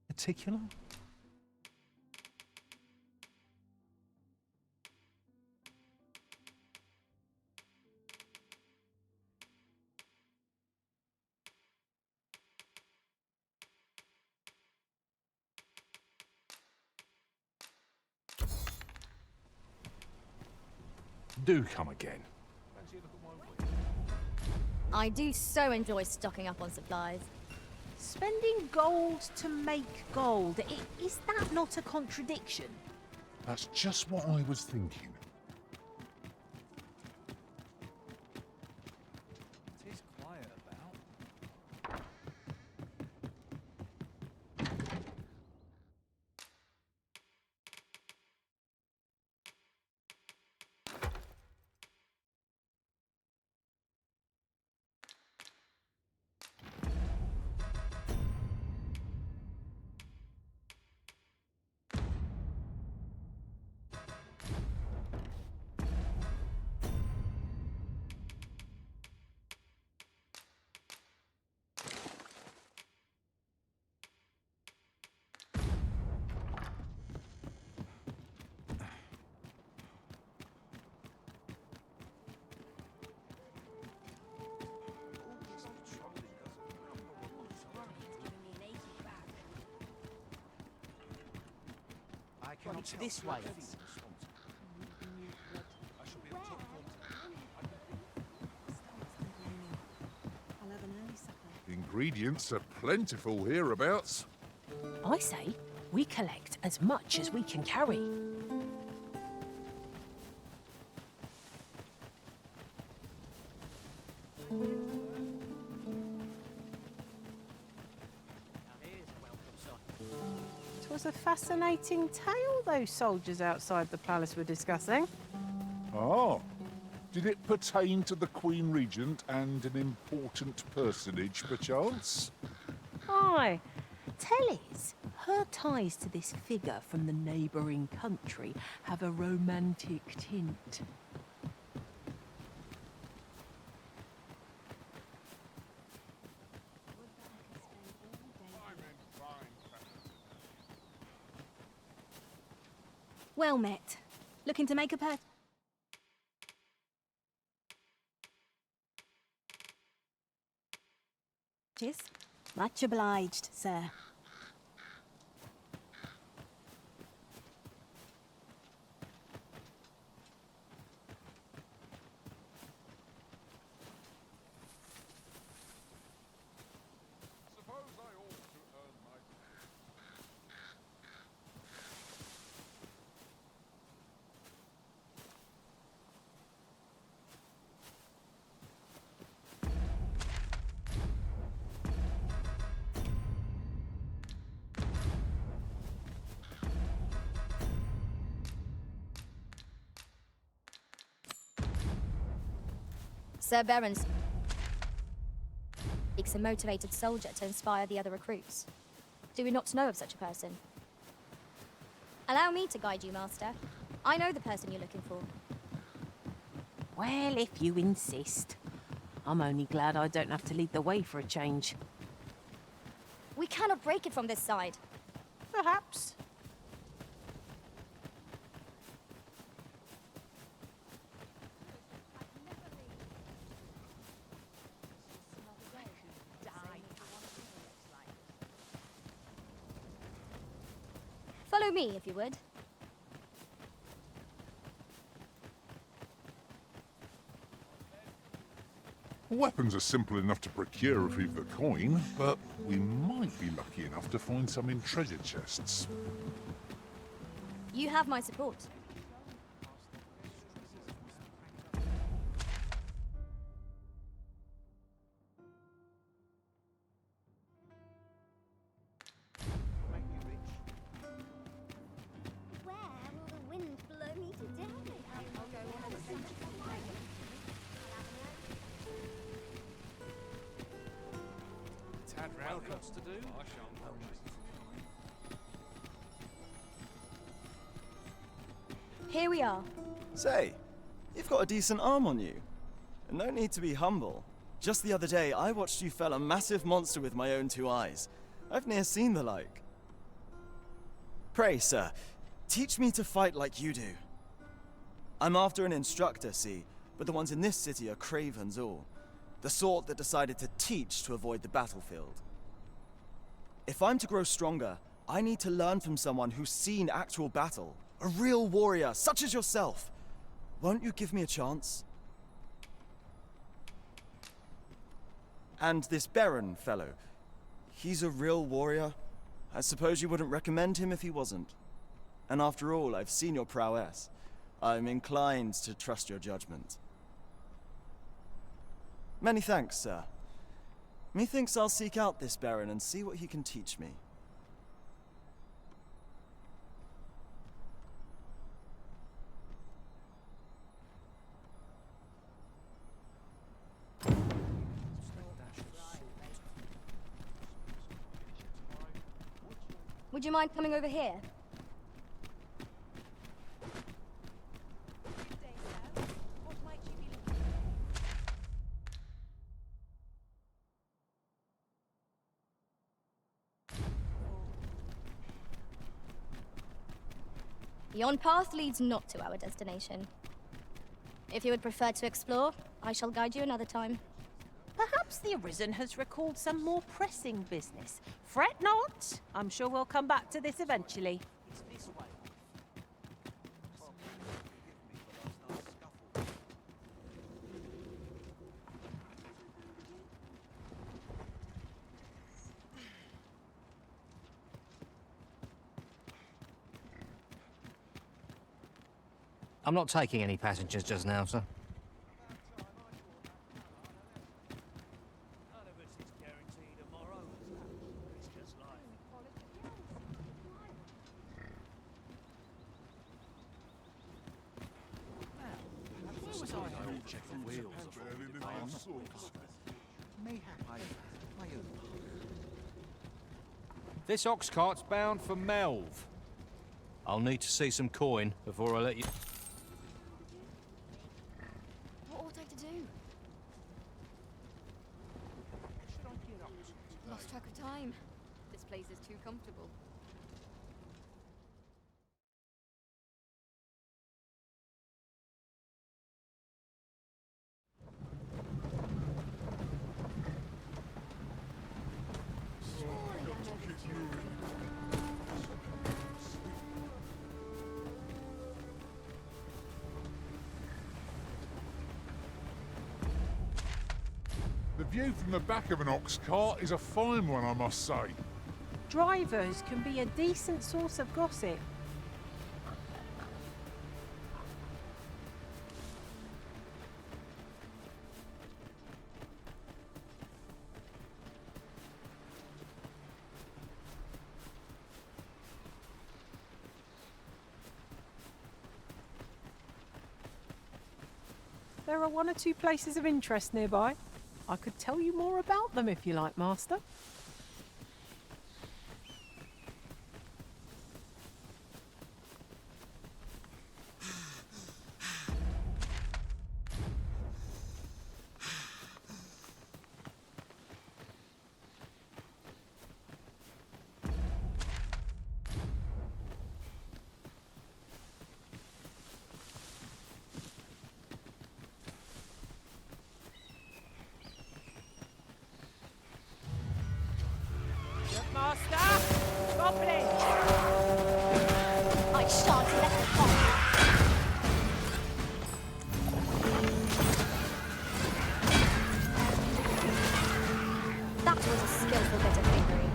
particular? Do come again. I do so enjoy stocking up on supplies. Spending gold to make gold. Is that not a contradiction? That's just what I was thinking. It is quiet about. This way. Ingredients are plentiful hereabouts. I say we collect as much as we can carry. It was a fascinating tale those soldiers outside the palace were discussing. Oh. Did it pertain to the Queen Regent and an important personage, perchance? Aye. Telly's, her ties to this figure from the neighbouring country have a romantic tint. Well met. Looking to make a purchase? Much obliged, sir. Sir Beren seeks a motivated soldier to inspire the other recruits. Do we not know of such a person? Allow me to guide you, Master. I know the person you're looking for. Well, if you insist. I'm only glad I don't have to lead the way for a change. We cannot break it from this side. Perhaps. Follow me, if you would. Weapons are simple enough to procure if we've the coin, but we might be lucky enough to find some in treasure chests. You have my support. Here we are. Say, you've got a decent arm on you. No need to be humble. Just the other day, I watched you fell a massive monster with my own 2 eyes. I've ne'er seen the like. Pray, sir, teach me to fight like you do. I'm after an instructor, see, but the ones in this city are cravens all. The sort that decided to teach to avoid the battlefield. If I'm to grow stronger, I need to learn from someone who's seen actual battle. A real warrior, such as yourself. Won't you give me a chance? And this Beren fellow, he's a real warrior? I suppose you wouldn't recommend him if he wasn't. And after all, I've seen your prowess. I'm inclined to trust your judgment. Many thanks, sir. Methinks I'll seek out this Beren and see what he can teach me. Would you mind coming over here? Yon path leads not to our destination. If you would prefer to explore, I shall guide you another time. Perhaps the Arisen has recalled some more pressing business. Fret not. I'm sure we'll come back to this eventually. I'm not taking any passengers just now, sir. This ox cart's bound for Melv. I'll need to see some coin before I let you... What ought I to do? Lost track of time. This place is too comfortable. The view from the back of an ox cart is a fine one, I must say. Drivers can be a decent source of gossip. There are 1 or 2 places of interest nearby. I could tell you more about them if you like, Master. Master! Goblin! I shan't let it pass. That was a skillful bit of thievery.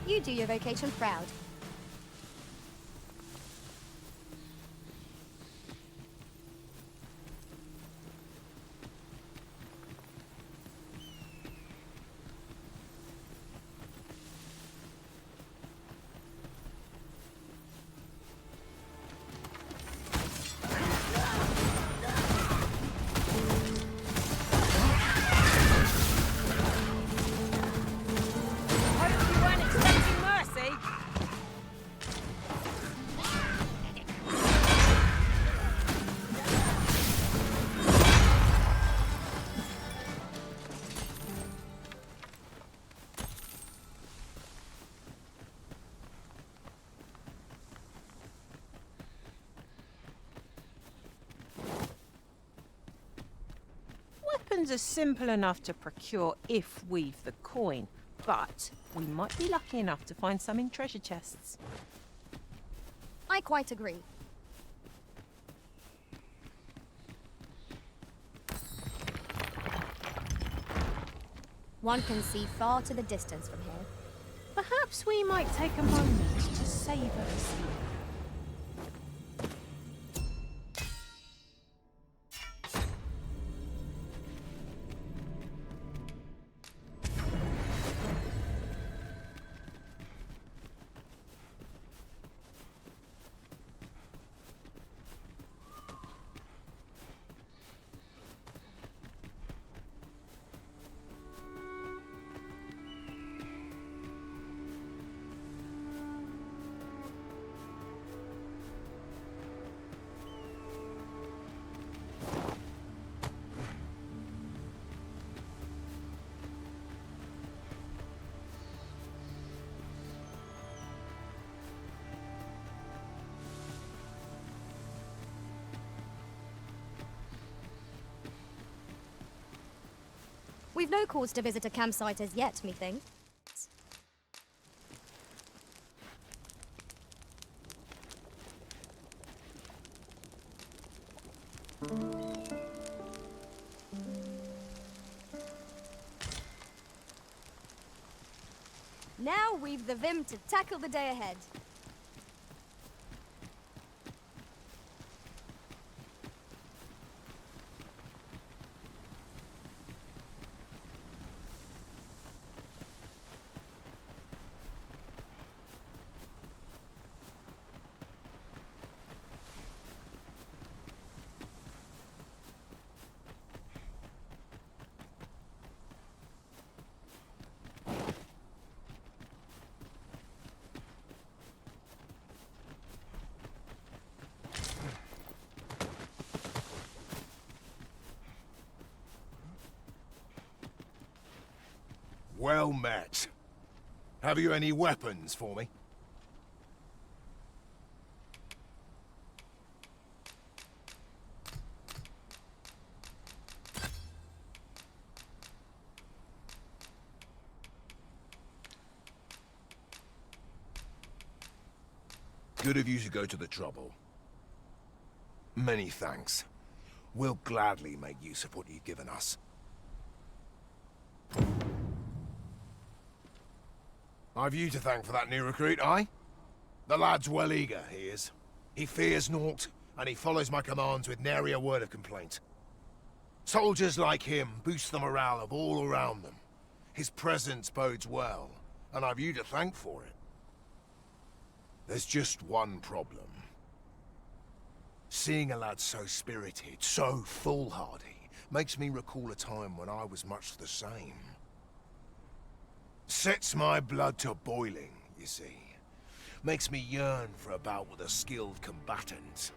You do your vocation proud. Hope you weren't expecting mercy. weapons are simple enough to procure if we've the coin, but we might be lucky enough to find some in treasure chests. I quite agree. One can see far to the distance from here. Perhaps we might take a moment to savour the scene. We've no cause to visit a campsite as yet, methinks. Now we've the vim to tackle the day ahead. Well met. Have you any weapons for me? Good of you to go to the trouble. Many thanks. We'll gladly make use of what you've given us. I've you to thank for that new recruit, aye? The lad's well eager, he is. He fears naught, and he follows my commands with nary a word of complaint. Soldiers like him boost the morale of all around them. His presence bodes well, and I've you to thank for it. There's just one problem. Seeing a lad so spirited, so foolhardy, makes me recall a time when I was much the same. Sets my blood to boiling, you see. Makes me yearn for a bout with a skilled combatant.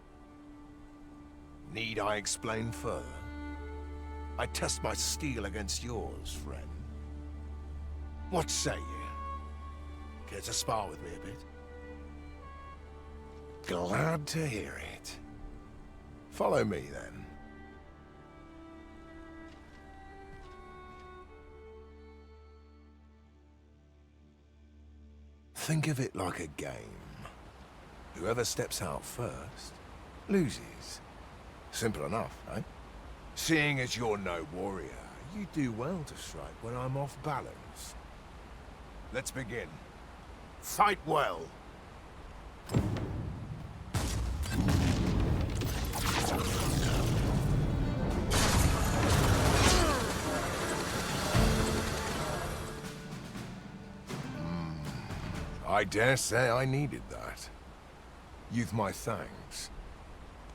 Need I explain further? I test my steel against yours, friend. What say you? Care to spar with me a bit? Glad to hear it. Follow me, then. Think of it like a game. Whoever steps out first, loses. Simple enough, eh? Seeing as you're no warrior, you do well to strike when I'm off balance. Let's begin. Fight well. I dare say I needed that. You've my thanks.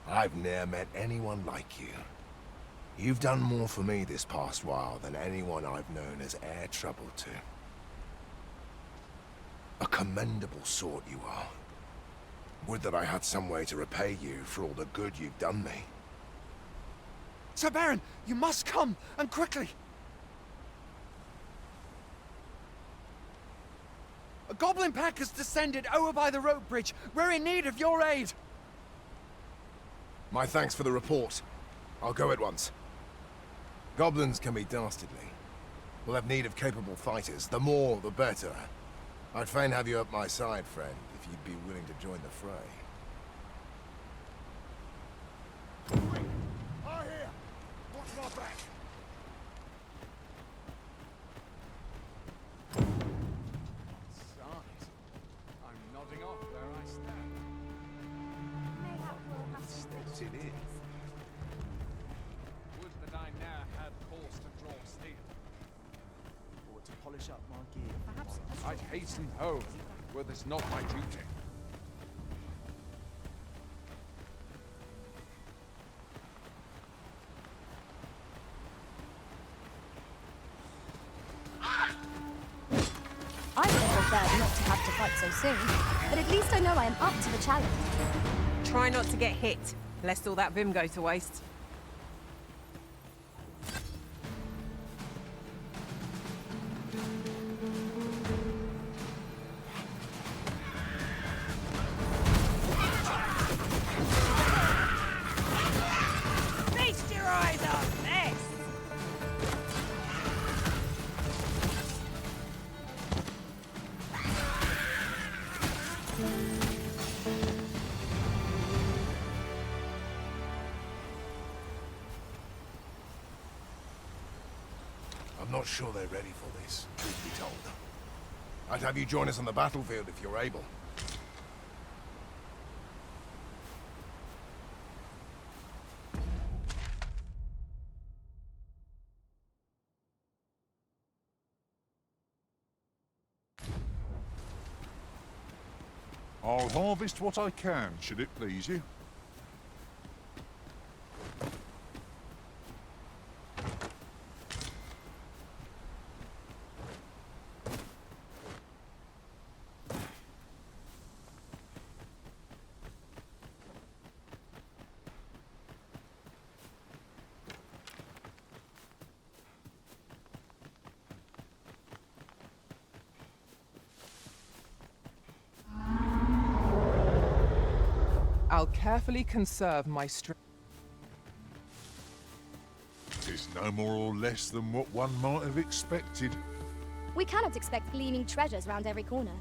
I've ne'er met anyone like you. You've done more for me this past while than anyone I've known has e'er troubled to. A commendable sort you are. Would that I had some way to repay you for all the good you've done me. Sir Beren, you must come, and quickly! A goblin pack has descended over by the rope bridge. We're in need of your aid. My thanks for the report. I'll go at once. Goblins can be dastardly. We'll have need of capable fighters. The more, the better. I'd fain have you at my side, friend, if you'd be willing to join the fray. Are here! Watch my back! Sight. I'm nodding off where I stand. Mayhap we'll have to Steps it in. Would that I ne'er had force to draw steel. Or to polish up my gear. Perhaps I'd hasten home, were this not my duty. I would have preferred not to have to fight so soon, but at least I know I am up to the challenge. Try not to get hit, lest all that vim go to waste. Feast your eyes on this! I'm not sure they're ready for this, truth be told. I'd have you join us on the battlefield if you're able. I'll harvest what I can, should it please you. I'll carefully conserve my strength. It's no more or less than what one might have expected. We cannot expect gleaming treasures round every corner.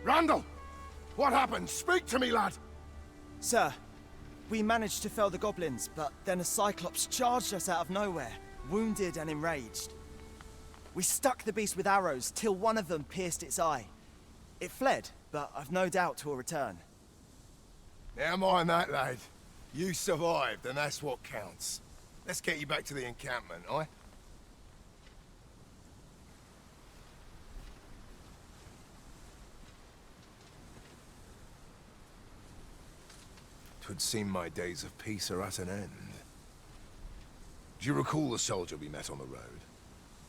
Randall! What happened? Speak to me, lad! Sir, we managed to fell the goblins, but then a Cyclops charged us out of nowhere, wounded and enraged. We stuck the beast with arrows till one of them pierced its eye. It fled, but I've no doubt 'twill return. Never mind that, lad. You survived, and that's what counts. Let's get you back to the encampment, aye? Twould seem my days of peace are at an end. Do you recall the soldier we met on the road?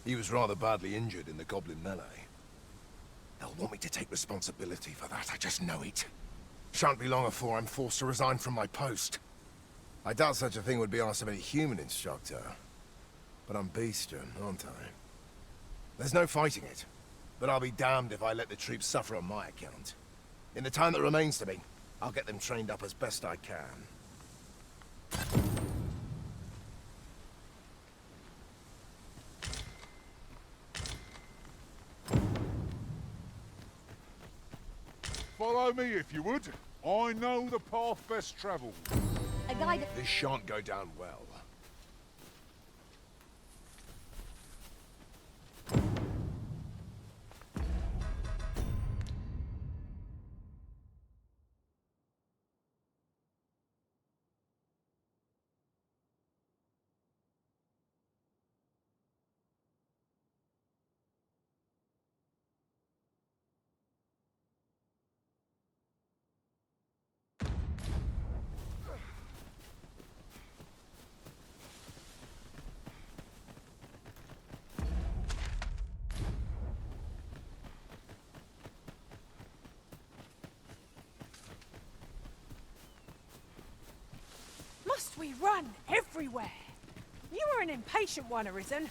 He was rather badly injured in the goblin melee. They'll want me to take responsibility for that, I just know it. Shan't be long afore I'm forced to resign from my post. I doubt such a thing would be asked of any human instructor. But I'm bestian, aren't I? There's no fighting it. But I'll be damned if I let the troops suffer on my account. In the time that remains to me, I'll get them trained up as best I can. Follow me if you would. I know the path best travelled. A guide. This shan't go down well. Must we run everywhere? You were an impatient one, Arisen.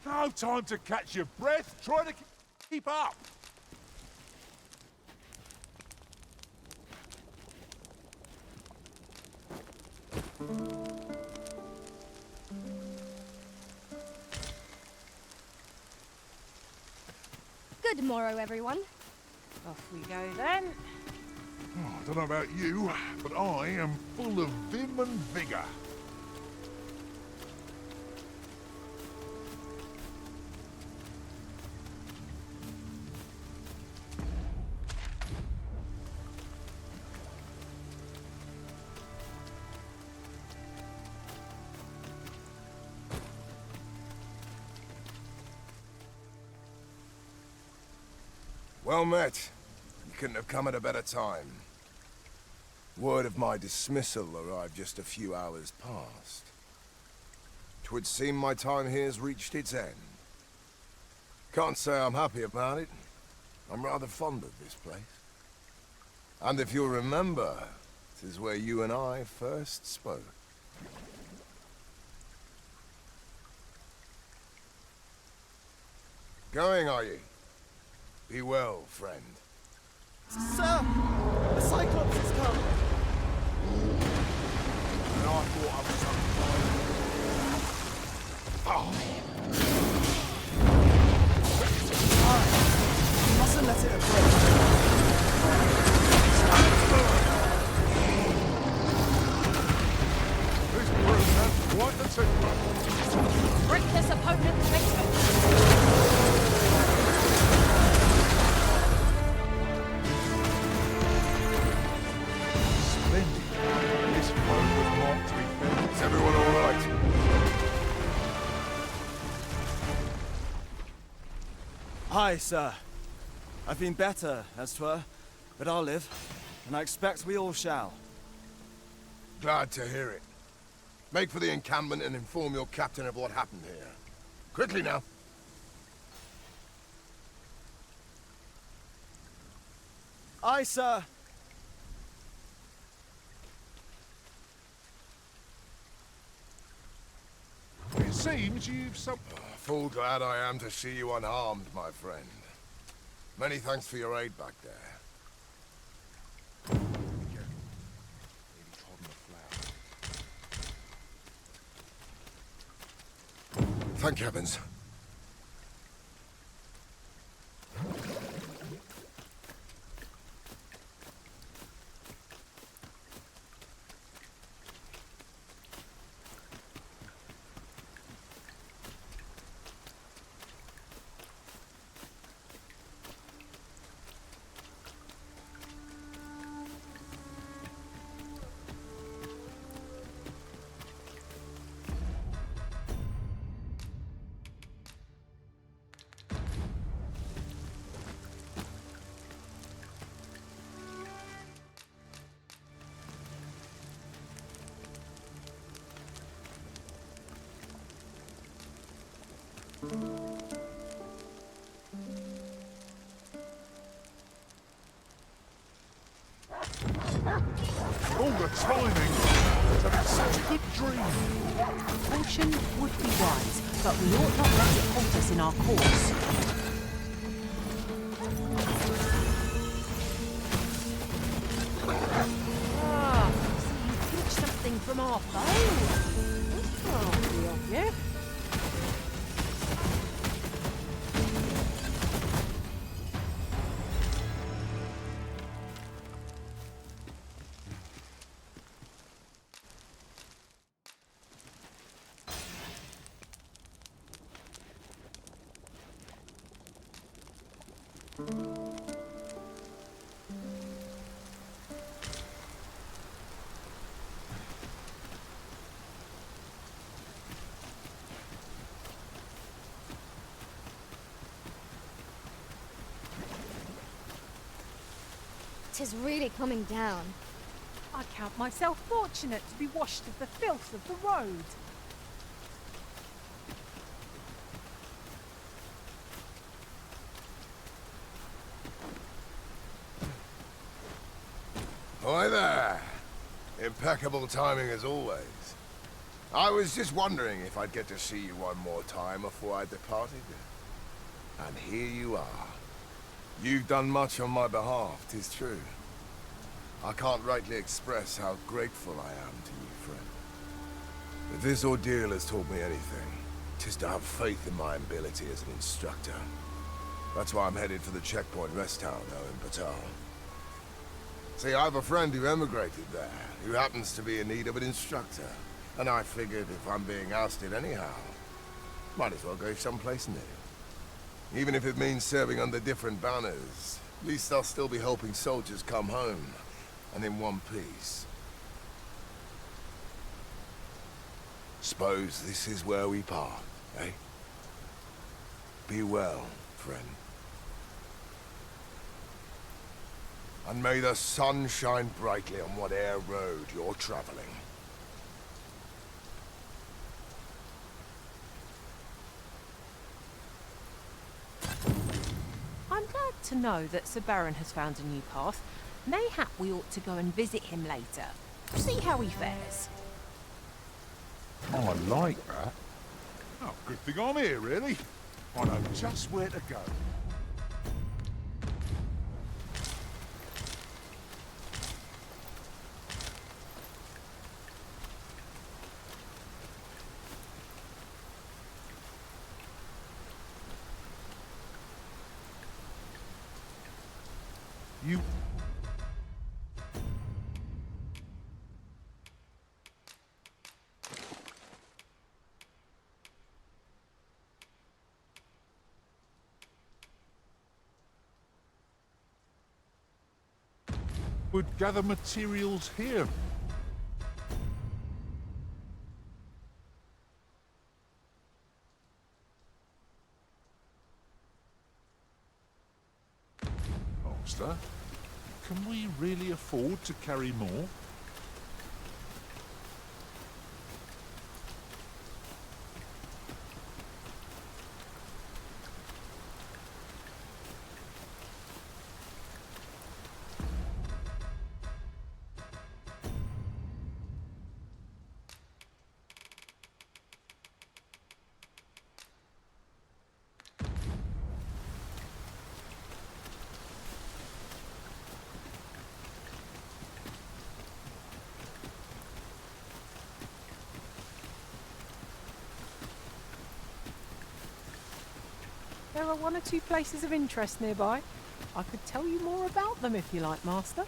No time to catch your breath. Try to keep up. Good morrow, everyone. Off we go then. Oh, I don't know about you, but I am full of vim and vigour. Well met. You couldn't have come at a better time. Word of my dismissal arrived just a few hours past. 'Twould seem my time here's reached its end. Can't say I'm happy about it. I'm rather fond of this place. And if you'll remember, 'tis where you and I first spoke. Going, are you? Be well, friend. Sir! The Cyclops has come! And I thought I was You mustn't let it approach. This broom has quite the temper. Break this opponent's victim. Splendid. This road was marked to be built. Is everyone all right? Aye, sir. I've been better, as 'twere, but I'll live, and I expect we all shall. Glad to hear it. Make for the encampment and inform your captain of what happened here. Quickly now. Aye, sir. It seems you've some... Full glad I am to see you unharmed, my friend. Many thanks for your aid back there. Thank heavens. All the timing! It's having such a good dream! Caution would be wise, but we ought not let it halt us in our course. Ah, so you pinched something from our bow. That's crafty of you. Tis really coming down. I count myself fortunate to be washed of the filth of the road. Hi there. Impeccable timing as always. I was just wondering if I'd get to see you one more time before I departed. And here you are. You've done much on my behalf, 'tis true. I can't rightly express how grateful I am to you, friend. If this ordeal has taught me anything, tis to have faith in my ability as an instructor. That's why I'm headed for the checkpoint rest town now in Batal. See, I have a friend who emigrated there, who happens to be in need of an instructor. And I figured if I'm being ousted anyhow, might as well go someplace new. Even if it means serving under different banners, at least I'll still be helping soldiers come home, and in one piece. Suppose this is where we part, eh? Be well, friend. And may the sun shine brightly on whate'er road you're traveling. I'm glad to know that Sir Beren has found a new path. Mayhap we ought to go and visit him later. See how he fares. Oh, I like that. Oh, good thing I'm here, really. I know just where to go. You... would gather materials here. Master, can we really afford to carry more? There are one or two places of interest nearby. I could tell you more about them if you like, Master.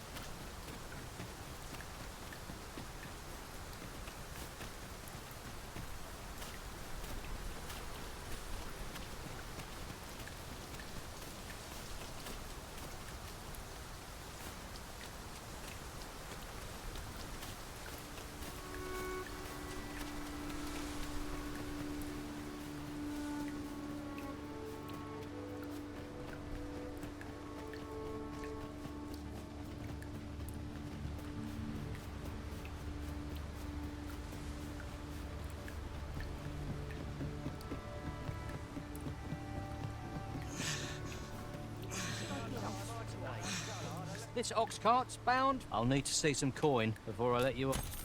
This ox cart's bound. I'll need to see some coin before I let you off.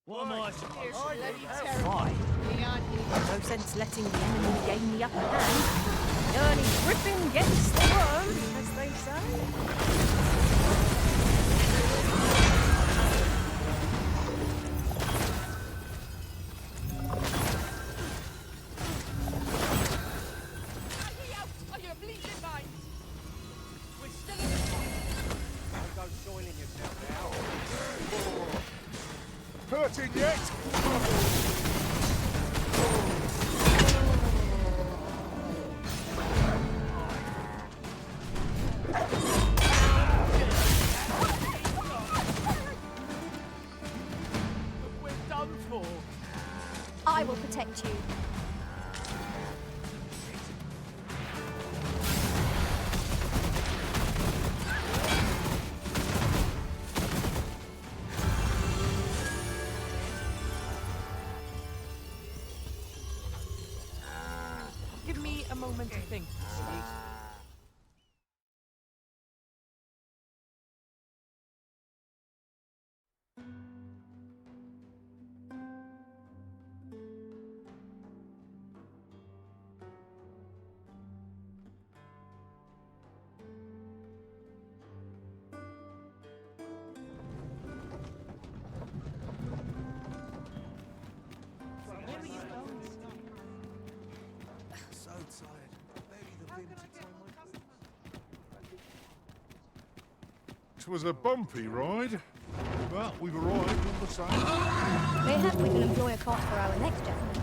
What am I supposed to do? Fine. No sense letting the enemy gain the upper hand. The early griffin gets the worm, as they say. Hurting yet? We're done for. I will protect you. Give me a moment to think, please. It was a bumpy ride, but we've arrived all the same. Mayhap we can employ a cart for our next journey.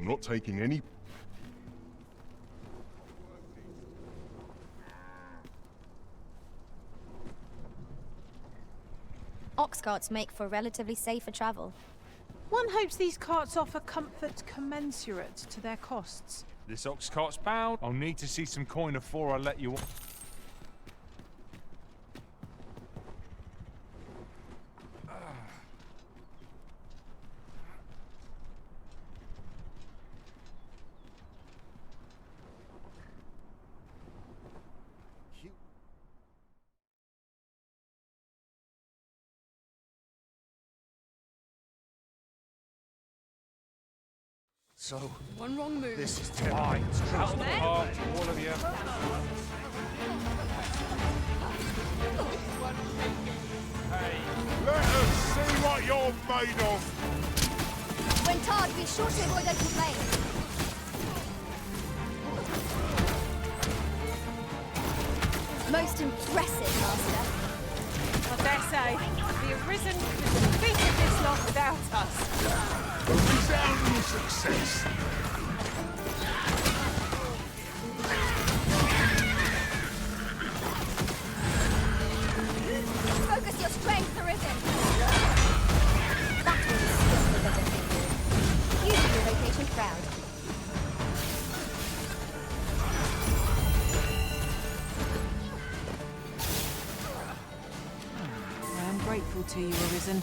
I'm not taking any... Ox carts make for relatively safer travel. One hopes these carts offer comfort commensurate to their costs. This ox cart's bound. I'll need to see some coin before I let you on. So, One wrong move. this is terrible. Out the park, all of you. Let us see what you're made of! When tarred, be sure to avoid open flames. Most impressive, Master. I dare say, the Arisen could have defeated this lot without us. A resounding success! Focus your strength, Arisen. That was skillful bit of thinking. You do your vocation proud. I am grateful to you, Arisen.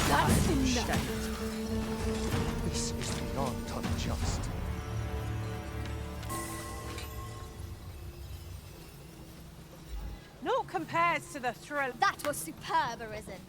That's enough. This is beyond unjust. Naught compares to the thrill. That was superb, Arisen.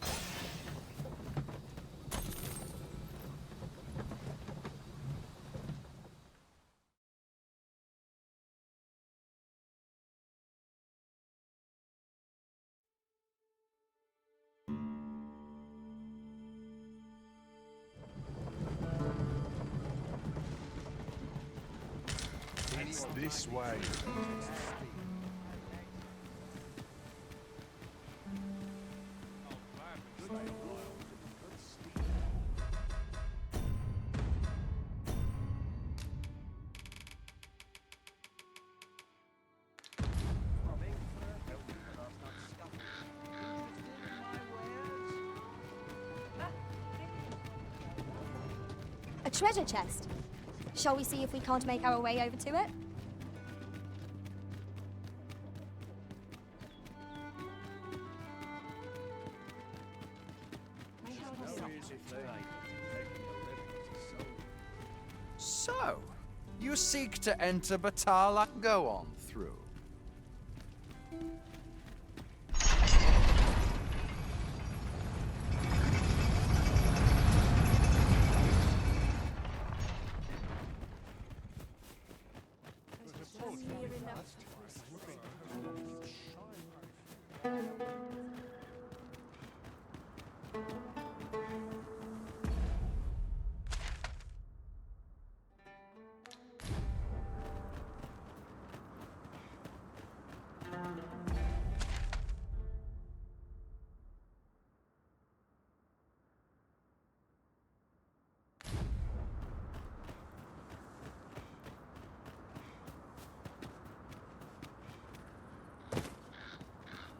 It's this way. A treasure chest. Shall we see if we can't make our way over to it? So, you seek to enter Batala? Go on through.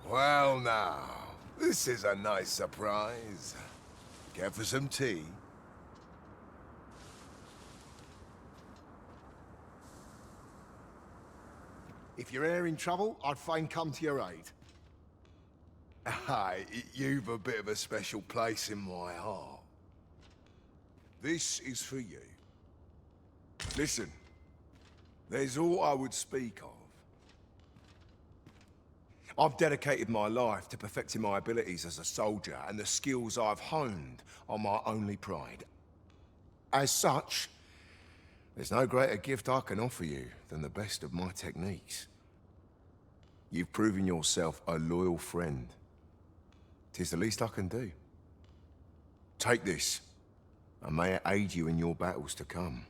Well now, this is a nice surprise. Care for some tea? If you're here in trouble, I'd fain come to your aid. Aye, you've a bit of a special place in my heart. This is for you. Listen, there's all I would speak of. I've dedicated my life to perfecting my abilities as a soldier, and the skills I've honed are my only pride. As such, there's no greater gift I can offer you than the best of my techniques. You've proven yourself a loyal friend. 'Tis the least I can do. Take this, and may it aid you in your battles to come.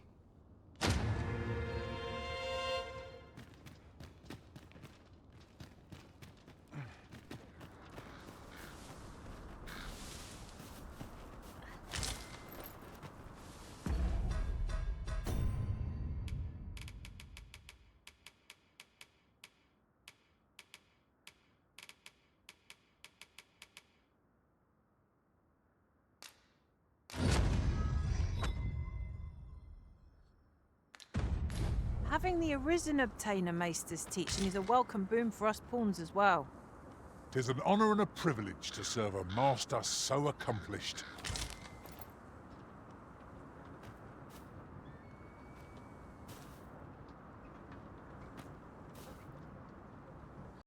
Having the Arisen obtain a Maister's teaching is a welcome boon for us pawns as well. 'Tis an honour and a privilege to serve a master so accomplished.